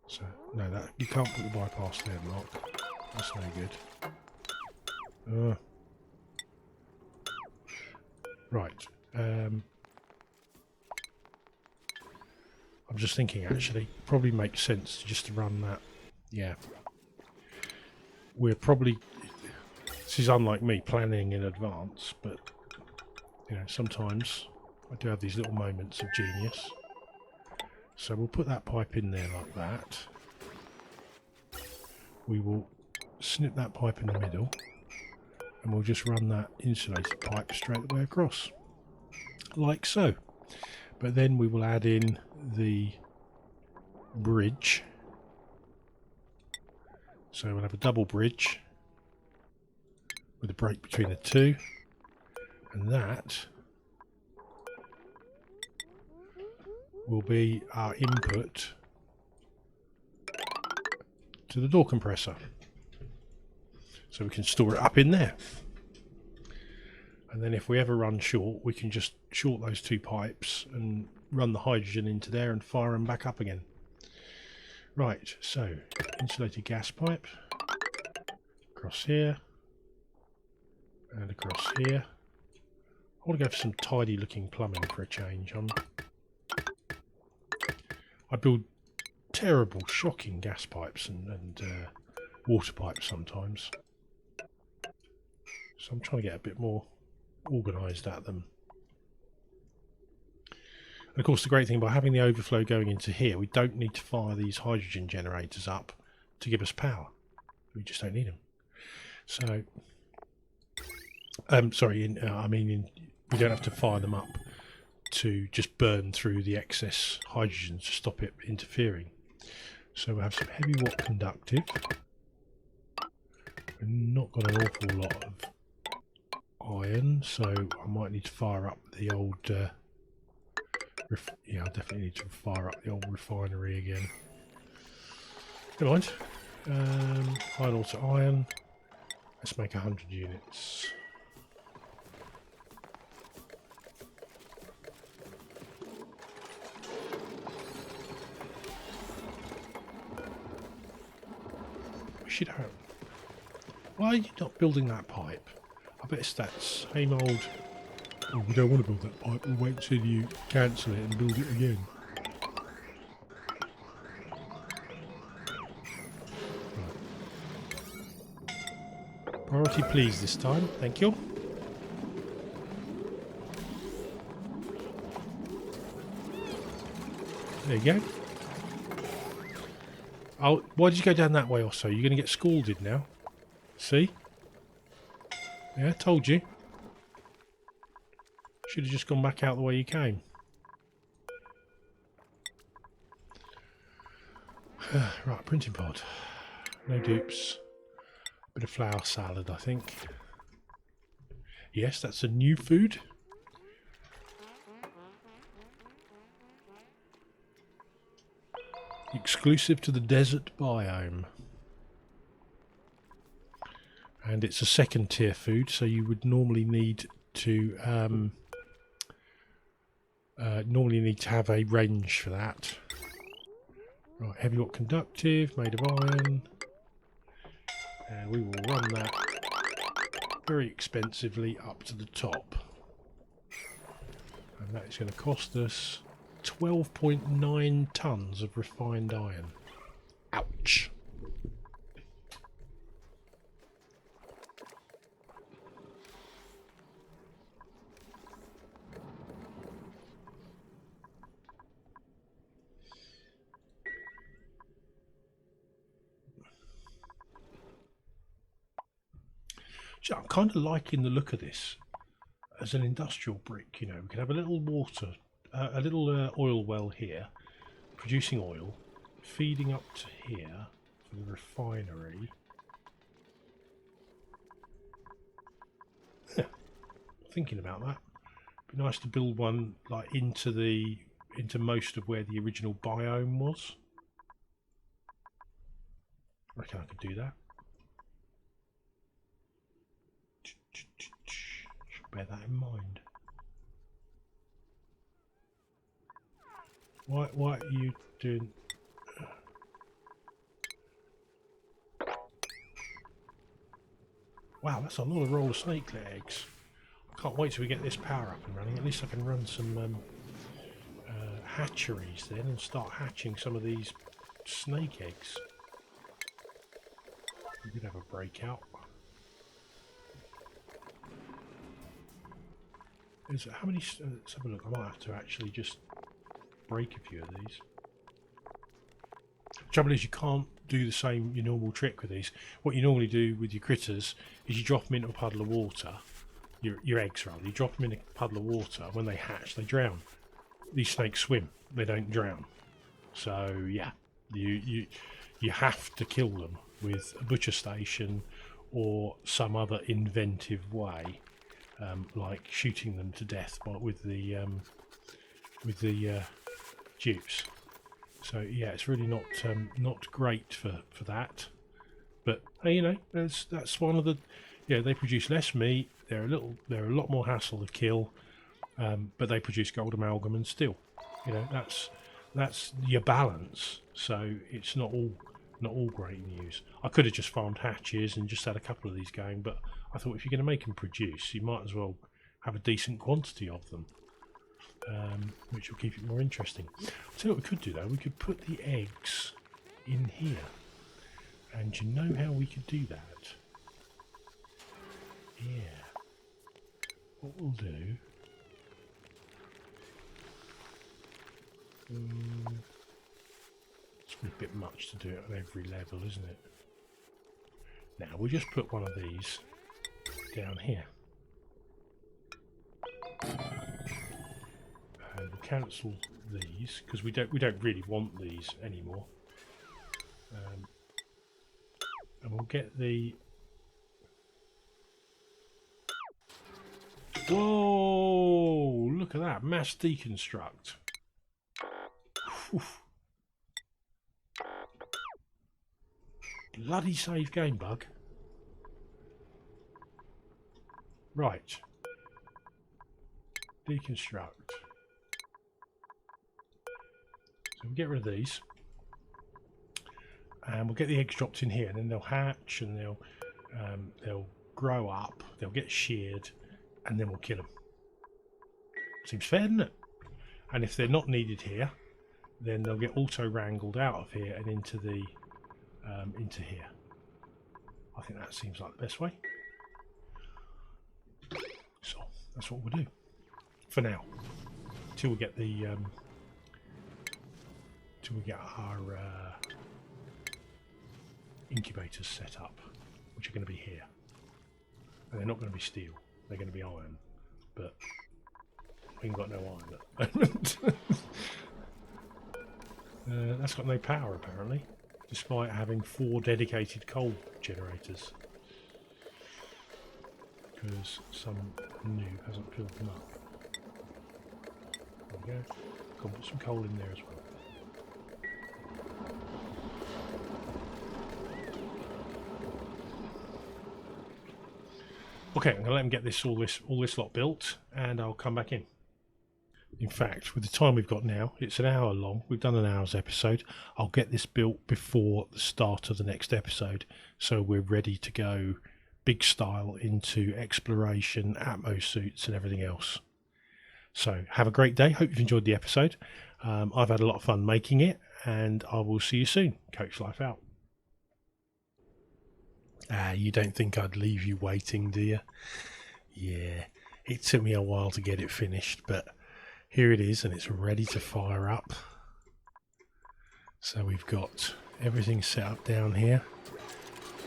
So no, that you can't put the bypass there, Mark. That's no good. Right. I'm just thinking, actually, probably makes sense just to run that. Yeah. We're probably, this is unlike me planning in advance, but, you know, sometimes I do have these little moments of genius. So we'll put that pipe in there like that. We will snip that pipe in the middle, and we'll just run that insulated pipe straight the way across, like so. But then we will add in the bridge. So we'll have a double bridge with a break between the two, and that will be our input to the door compressor. So we can store it up in there. And then if we ever run short, we can just short those 2 pipes and run the hydrogen into there and fire them back up again. Right, so insulated gas pipe across here and across here. I want to go for some tidy looking plumbing for a change. I build terrible, shocking gas pipes and water pipes sometimes. So I'm trying to get a bit more organised at them. And of course the great thing by having the overflow going into here, we don't need to fire these hydrogen generators up to give us power. We just don't need them. So, we don't have to fire them up to just burn through the excess hydrogen to stop it interfering. So we'll have some heavy watt conductive. We've not got an awful lot of iron, so I might need to fire up the old yeah, I definitely need to fire up the old refinery again. Never mind. High auto iron. Let's make 100 units. We should have. Why are you not building that pipe? I bet it's that same old. Oh, we don't want to build that pipe. We'll wait until you cancel it and build it again. Right. Priority please this time. Thank you. There you go. Oh, why did you go down that way also? You're going to get scalded now. See? Yeah, told you. Should have just gone back out the way you came. Right, printing pod. No dupes. Bit of flour salad, I think. Yes, that's a new food. Exclusive to the desert biome. And it's a second tier food, so you would normally need to Normally you need to have a range for that. Right, heavy watt conductive, made of iron. And we will run that very expensively up to the top. And that is going to cost us 12.9 tons of refined iron. Ouch. So I'm kind of liking the look of this as an industrial brick. You know, we can have a little water, a little oil well here, producing oil, feeding up to here for the refinery. Thinking about that. Be nice to build one like into most of where the original biome was. I reckon I could do that. Should bear that in mind. What are you doing? Wow, that's a lot of roller snake eggs. I can't wait till we get this power up and running. At least I can run some hatcheries then and start hatching some of these snake eggs. We could have a breakout. How many? Let's have a look. I might have to actually just break a few of these. The trouble is you can't do the same your normal trick with these. What you normally do with your critters is you drop them into a puddle of water. Your eggs rather. You drop them in a puddle of water. When they hatch, they drown. These snakes swim. They don't drown. So yeah, you have to kill them with a butcher station or some other inventive way, like shooting them to death with the dupes. So yeah, it's really not great for that. But hey, you know, that's one of the they produce less meat. They're a lot more hassle to kill, but they produce gold amalgam and steel. You know, that's your balance. So it's not all great news. I could have just farmed hatches and just had a couple of these going, but I thought if you're going to make them produce, you might as well have a decent quantity of them, which will keep it more interesting. I'll tell you what we could do though. We could put the eggs in here, and you know how we could do that? Yeah. What we'll do. It's a bit much to do it on every level, isn't it? Now we'll just put one of these down here. And we'll cancel these because we don't really want these anymore. And we'll get the whoa! Look at that mass deconstruct. Whew. Bloody save game bug. Right. Deconstruct. So we'll get rid of these. And we'll get the eggs dropped in here, and then they'll hatch and they'll grow up, they'll get sheared, and then we'll kill them. Seems fair, doesn't it? And if they're not needed here, then they'll get auto wrangled out of here and into the into here. I think that seems like the best way. So that's what we'll do for now, till we get the our incubators set up, which are going to be here, and they're not going to be steel. They're going to be iron, but we ain't got no iron at the moment. That's got no power apparently, despite having 4 dedicated coal generators, because some noob hasn't filled them up. There we go. Go put some coal in there as well. Okay, I'm going to let them get all this lot built, and I'll come back in. In fact, with the time we've got now, it's an hour long. We've done an hour's episode. I'll get this built before the start of the next episode, so we're ready to go big style into exploration, atmo suits and everything else. So have a great day. Hope you've enjoyed the episode. I've had a lot of fun making it, and I will see you soon. Coach Life out. You don't think I'd leave you waiting, do you? Yeah, it took me a while to get it finished, but here it is, and it's ready to fire up. So we've got everything set up down here.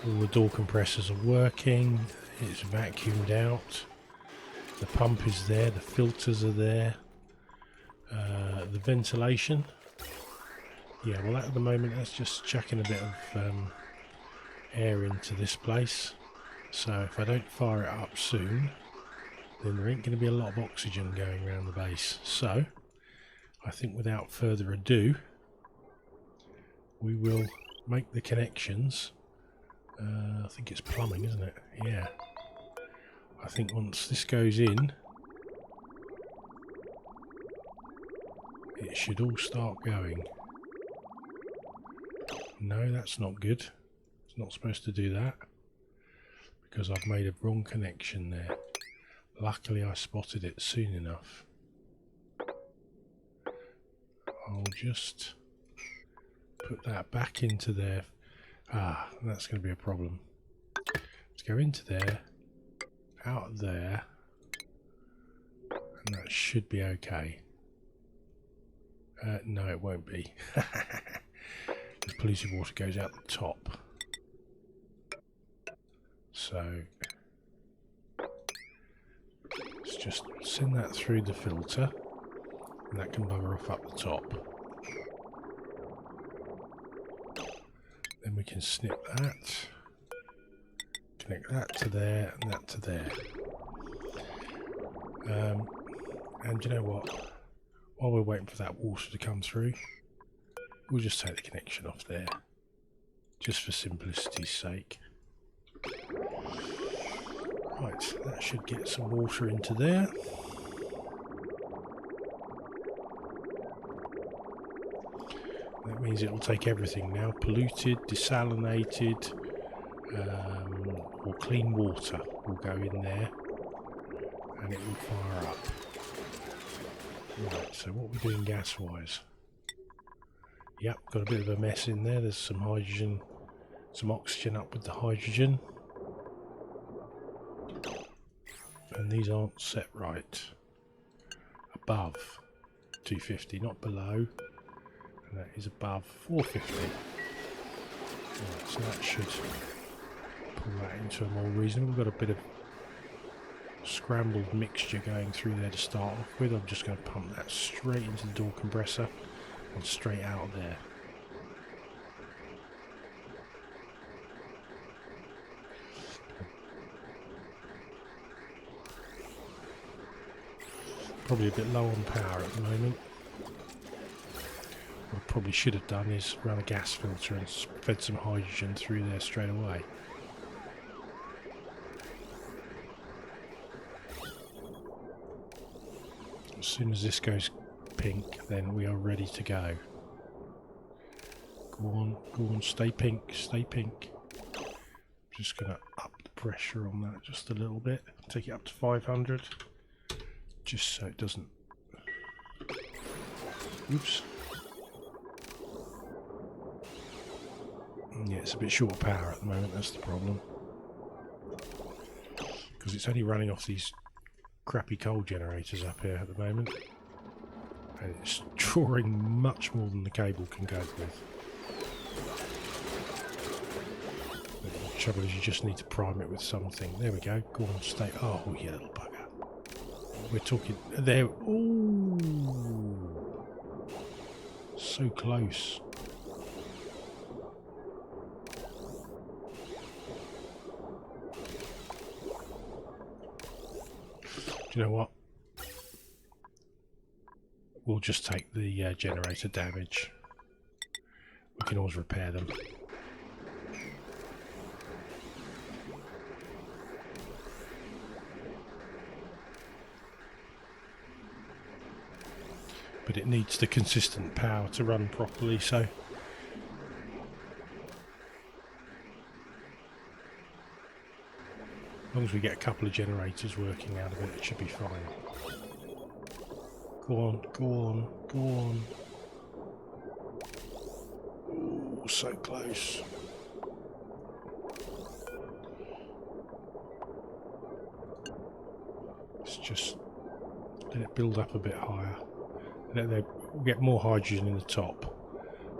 All the door compressors are working. It's vacuumed out. The pump is there. The filters are there. The ventilation. Yeah, well, at the moment, that's just chucking a bit of air into this place. So if I don't fire it up soon, then there ain't going to be a lot of oxygen going around the base. So I think without further ado, we will make the connections. I think it's plumbing, isn't it? Yeah. I think once this goes in, it should all start going. No, that's not good. It's not supposed to do that, because I've made a wrong connection there. Luckily I spotted it soon enough. I'll just put that back into there. That's going to be a problem. Let's go into there, out there, and that should be okay. No, it won't be. The polluted water goes out the top. So let's just send that through the filter, and that can bugger off up the top. Then we can snip that, connect that to there, and that to there. And you know what? While we're waiting for that water to come through, we'll just take the connection off there, just for simplicity's sake. Right, that should get some water into there. That means it will take everything now. Polluted, desalinated, or clean water will go in there, and it will fire up. Right, so what are we doing gas-wise? Yep, got a bit of a mess in there. There's some hydrogen, some oxygen up with the hydrogen. And these aren't set right. Above 250, not below. And that is above 450. Right, so that should pull that into a more reasonable. We've got a bit of scrambled mixture going through there to start off with. I'm just going to pump that straight into the door compressor and straight out of there. Probably a bit low on power at the moment. What I probably should have done is run a gas filter and fed some hydrogen through there straight away. As soon as this goes pink, then we are ready to go. Go on, stay pink, stay pink. Just going to up the pressure on that just a little bit. Take it up to 500. Just so it doesn't... Oops. Yeah, it's a bit short of power at the moment, that's the problem. Because it's only running off these crappy coal generators up here at the moment. And it's drawing much more than the cable can cope with. The trouble is you just need to prime it with something. There we go. Go on, stay... Oh, you little bugger. We're talking... There... Ooh! So close. Do you know what? We'll just take the generator damage. We can always repair them. but it needs the consistent power to run properly, so as long as we get a couple of generators working out of it, it should be fine. Go on, go on, go on. Ooh, so close. Let's just let it build up a bit higher. We'll get more hydrogen in the top,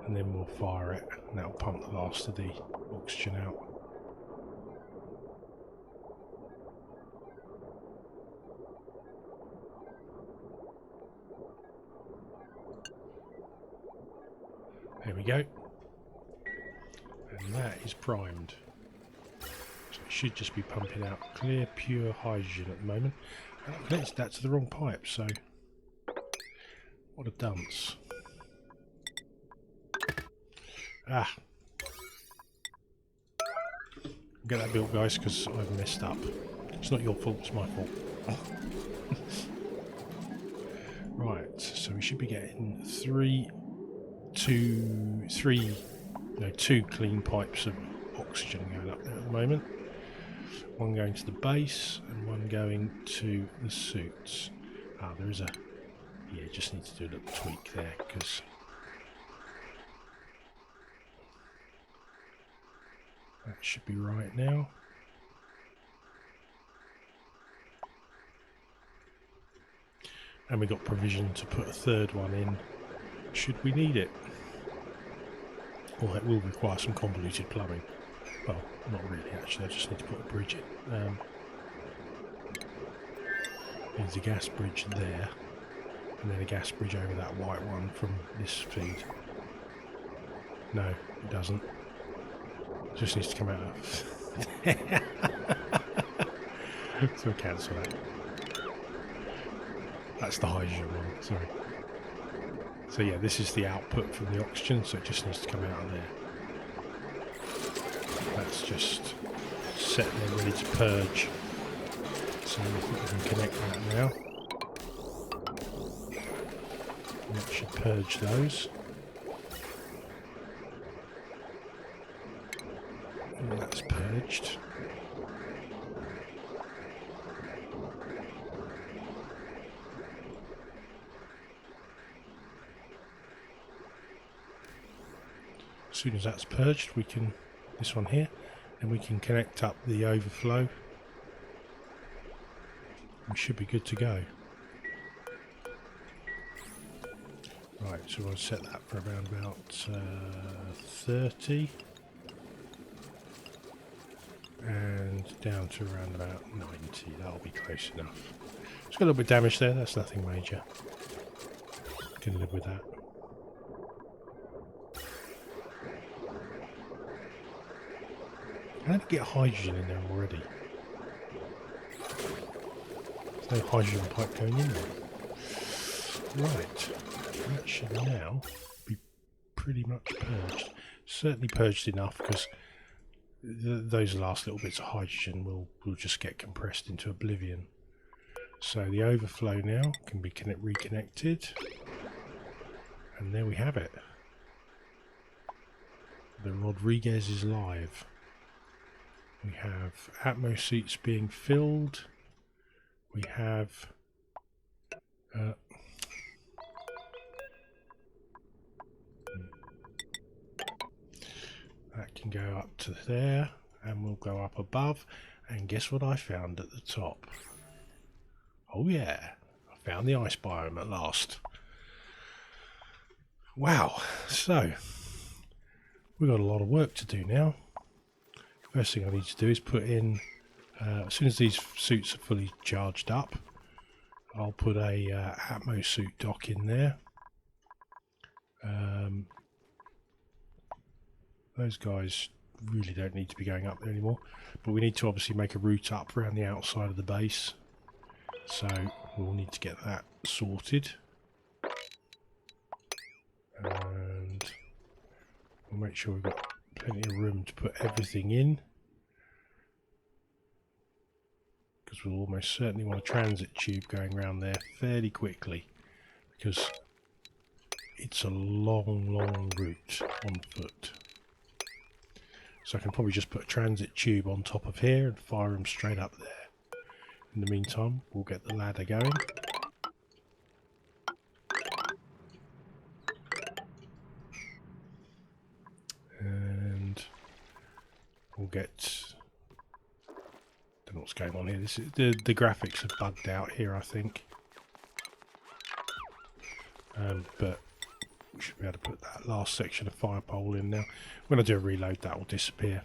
and then we'll fire it, and that'll pump the last of the oxygen out. There we go. And that is primed. So it should just be pumping out clear, pure hydrogen at the moment. And I've connected that to the wrong pipe, so what a dunce. Ah. Get that built, guys, because I've messed up. It's not your fault, it's my fault. Right, so we should be getting two clean pipes of oxygen going up there at the moment. One going to the base and one going to the suits. Ah, there is a... yeah, just need to do a little tweak there, because that should be right now. And we got provision to put a third one in should we need it. Or it will require some convoluted plumbing. Well, not really actually, I just need to put a bridge in. There's a gas bridge there, and then a gas bridge over that white one from this feed. No, it doesn't. It just needs to come out of... So we'll cancel that. That's the hydrogen one, sorry. So yeah, this is the output from the oxygen, so it just needs to come out of there. That's just set there ready to purge. So I think we can connect that now. And that should purge those. And that's purged. As soon as that's purged, we can, this one here, and we can connect up the overflow. We should be good to go. Right, so we'll set that for around about 30. And down to around about 90, that'll be close enough. It's got a little bit of damage there, that's nothing major. Can live with that. How did I get hydrogen in there already? There's no hydrogen pipe going in there. Right, that should now be pretty much purged. Certainly purged enough because those last little bits of hydrogen will just get compressed into oblivion. So the overflow now can be reconnected, and there we have it. The Rodriguez is live. We have Atmo seats being filled. We have that can go up to there, and we'll go up above. And guess what I found at the top? Oh yeah, I found the ice biome at last. Wow, so we've got a lot of work to do now. First thing I need to do is put in, as soon as these suits are fully charged up, I'll put a Atmo suit dock in there. Those guys really don't need to be going up there anymore, but we need to obviously make a route up around the outside of the base, so we'll need to get that sorted. And we'll make sure we've got plenty of room to put everything in, because we'll almost certainly want a transit tube going around there fairly quickly, because it's a long route on foot. So I can probably just put a transit tube on top of here and fire them straight up there. In the meantime, we'll get the ladder going. And we'll get... don't know what's going on here. This is, the graphics are bugged out here, I think. But we should be able to put that last section of fire pole in now. When I do a reload, that will disappear.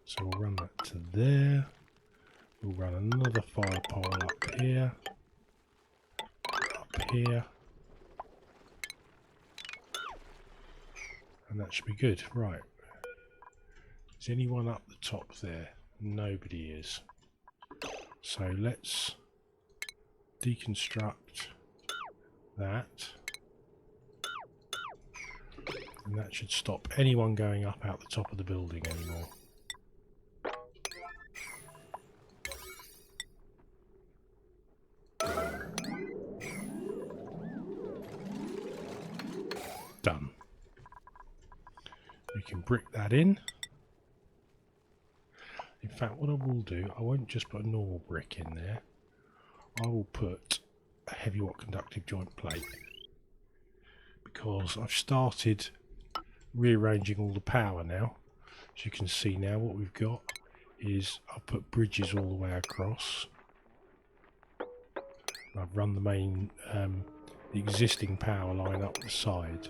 So we'll run that to there. We'll run another fire pole up here. Up here. And that should be good. Right. Is anyone up the top there? Nobody is. So let's deconstruct that. And that should stop anyone going up out the top of the building anymore. Done. We can brick that in. In fact, what I will do, I won't just put a normal brick in there. I will put a heavy watt conductive joint plate, because I've started rearranging all the power now. As you can see now, what we've got is I've put bridges all the way across. I've run the main, the existing power line up the side.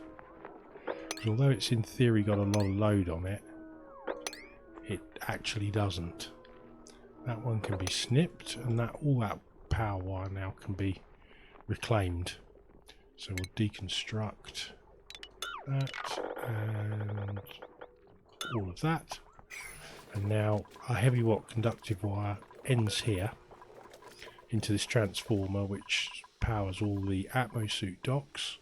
Although it's in theory got a lot of load on it, it actually doesn't. That one can be snipped, and that all that power wire now can be reclaimed. So we'll deconstruct that and all of that. And now our heavy watt conductive wire ends here into this transformer, which powers all the Atmosuit docks.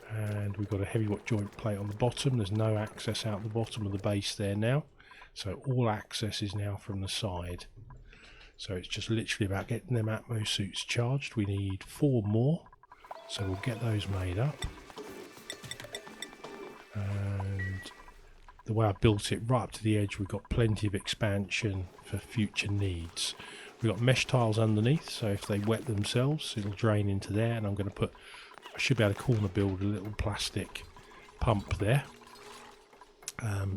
And we've got a heavy watt joint plate on the bottom. There's no access out the bottom of the base there now, so all access is now from the side. So it's just literally about getting them Atmosuits charged. We need 4 more, so we'll get those made up. And the way I built it right up to the edge, we've got plenty of expansion for future needs. We've got mesh tiles underneath, so if they wet themselves, it'll drain into there. And I'm going to put, I should be able to corner build a little plastic pump there,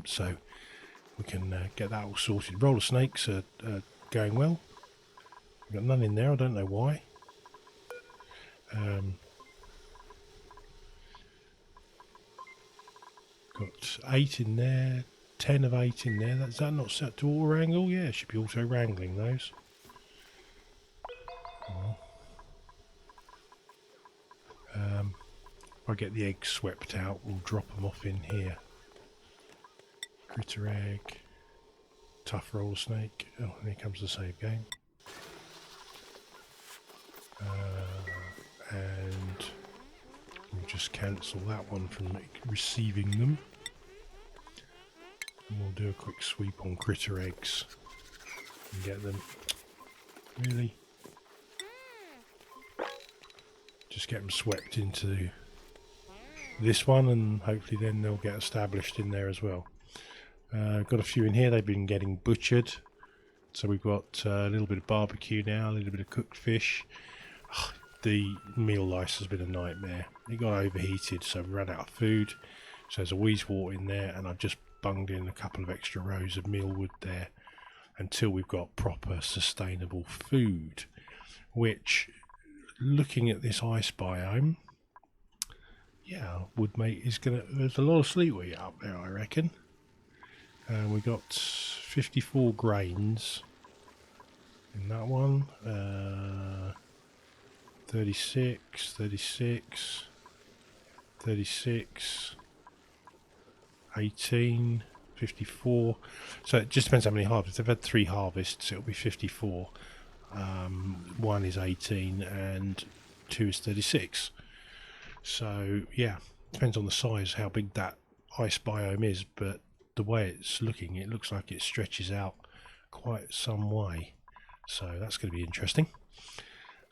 so we can get that all sorted. Roller snakes are going well. We've got none in there, I don't know why. Got 8 in there, 10 of 8 in there. Is that not set to auto wrangle? Yeah, it should be auto wrangling those. Oh. If I get the eggs swept out, we'll drop them off in here. Critter egg, tough roller snake. Oh, and here comes the save game. And we'll just cancel that one from receiving them. And we'll do a quick sweep on critter eggs and get them. Really? Just get them swept into this one, and hopefully then they'll get established in there as well. Got a few in here, they've been getting butchered. So we've got a little bit of barbecue now, a little bit of cooked fish. The meal lice has been a nightmare. It got overheated, so we ran out of food. So there's a Wheezewort in there, and I've just bunged in a couple of extra rows of mealwood there until we've got proper sustainable food. Which, looking at this ice biome, yeah, would make there's a lot of sleep wheat up there, I reckon. We got 54 grains in that one. 36, 36, 36, 18, 54. So it just depends how many harvests. They've had 3 harvests, it'll be 54. 1 is 18 and 2 is 36. So yeah, depends on the size, how big that ice biome is, but the way it's looking, it looks like it stretches out quite some way. So that's going to be interesting.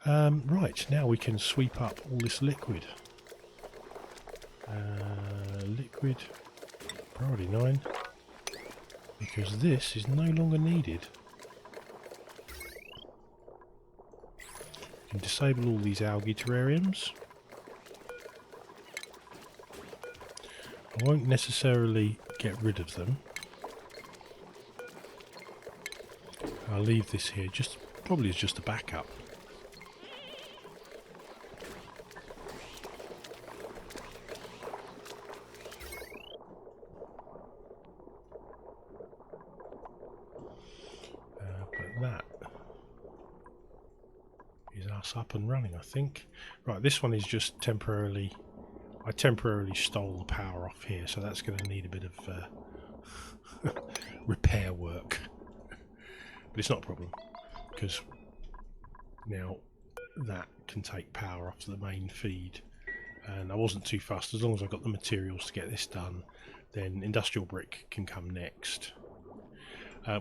Right, now we can sweep up all this liquid. Liquid, priority 9, because this is no longer needed. You can disable all these algae terrariums. I won't necessarily get rid of them. I'll leave this here, just probably as just a backup. But that is us up and running, I think. Right, this one is just temporarily... I temporarily stole the power off here, so that's going to need a bit of repair work. But it's not a problem, because now that can take power off the main feed. And I wasn't too fussed. As long as I've got the materials to get this done, then industrial brick can come next.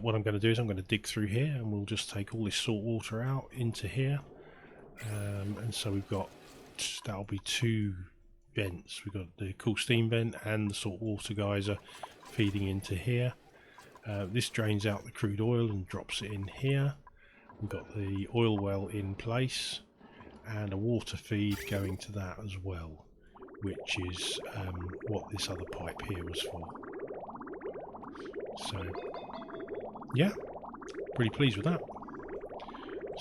What I'm going to do is I'm going to dig through here, and we'll just take all this salt water out into here. And so we've got, that'll be 2 vents. We've got the cool steam vent and the salt water geyser feeding into here. This drains out the crude oil and drops it in here. We've got the oil well in place and a water feed going to that as well, which is what this other pipe here was for. So yeah, pretty pleased with that.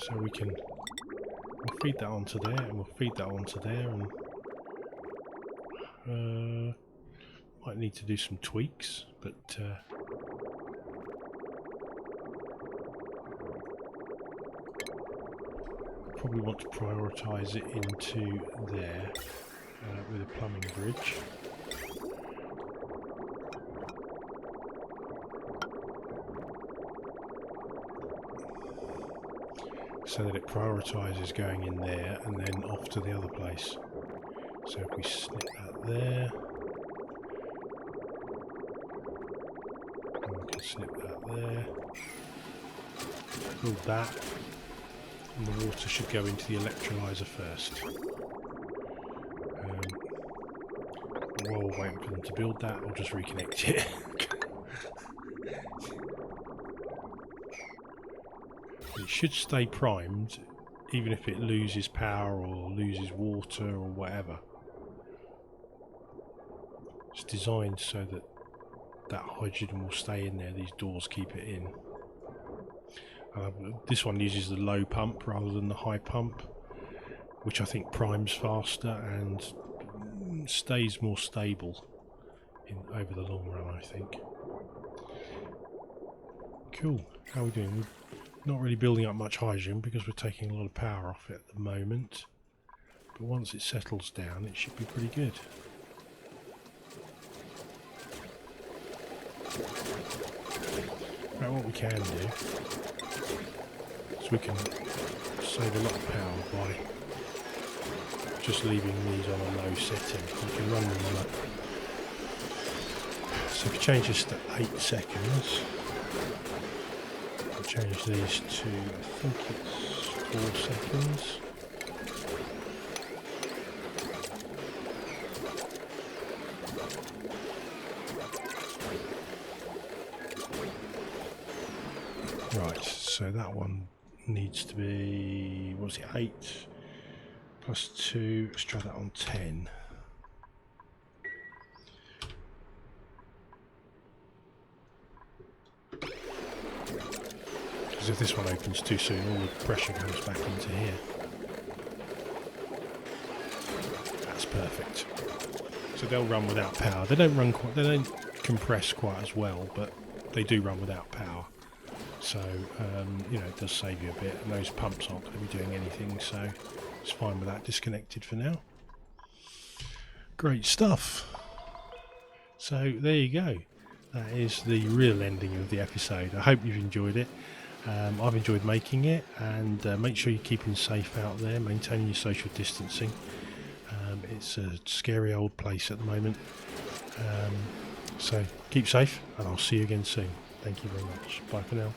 So we can, we'll feed that onto there, and we'll feed that onto there, and might need to do some tweaks, but probably want to prioritise it into there with a plumbing bridge. So that it prioritises going in there and then off to the other place. So if we snip that there, and we can snip that there, build that, and the water should go into the electrolyser first. While we're waiting for them to build that, I'll just reconnect it. It should stay primed even if it loses power or loses water or whatever. It's designed so that that hydrogen will stay in there. These doors keep it in. This one uses the low pump rather than the high pump, which I think primes faster and stays more stable over the long run, I think. Cool. How are we doing? We're not really building up much hydrogen because we're taking a lot of power off it at the moment. But once it settles down, it should be pretty good. Right, what we can do is we can save a lot of power by just leaving these on a low setting. We can run them on a... So if we change this to 8 seconds, we'll change these to, I think it's 4 seconds. Right, so that one needs to be, what was it, 8 plus 2, let's try that on 10. Because if this one opens too soon, all the pressure comes back into here. That's perfect. So they'll run without power. They don't run quite, they don't compress quite as well, but they do run without power. So, you know, it does save you a bit, and those pumps aren't going to be doing anything, so it's fine with that disconnected for now. Great stuff. So, there you go. That is the real ending of the episode. I hope you've enjoyed it. I've enjoyed making it, and make sure you're keeping safe out there, maintaining your social distancing. It's a scary old place at the moment. So, keep safe, and I'll see you again soon. Thank you very much. Bye for now.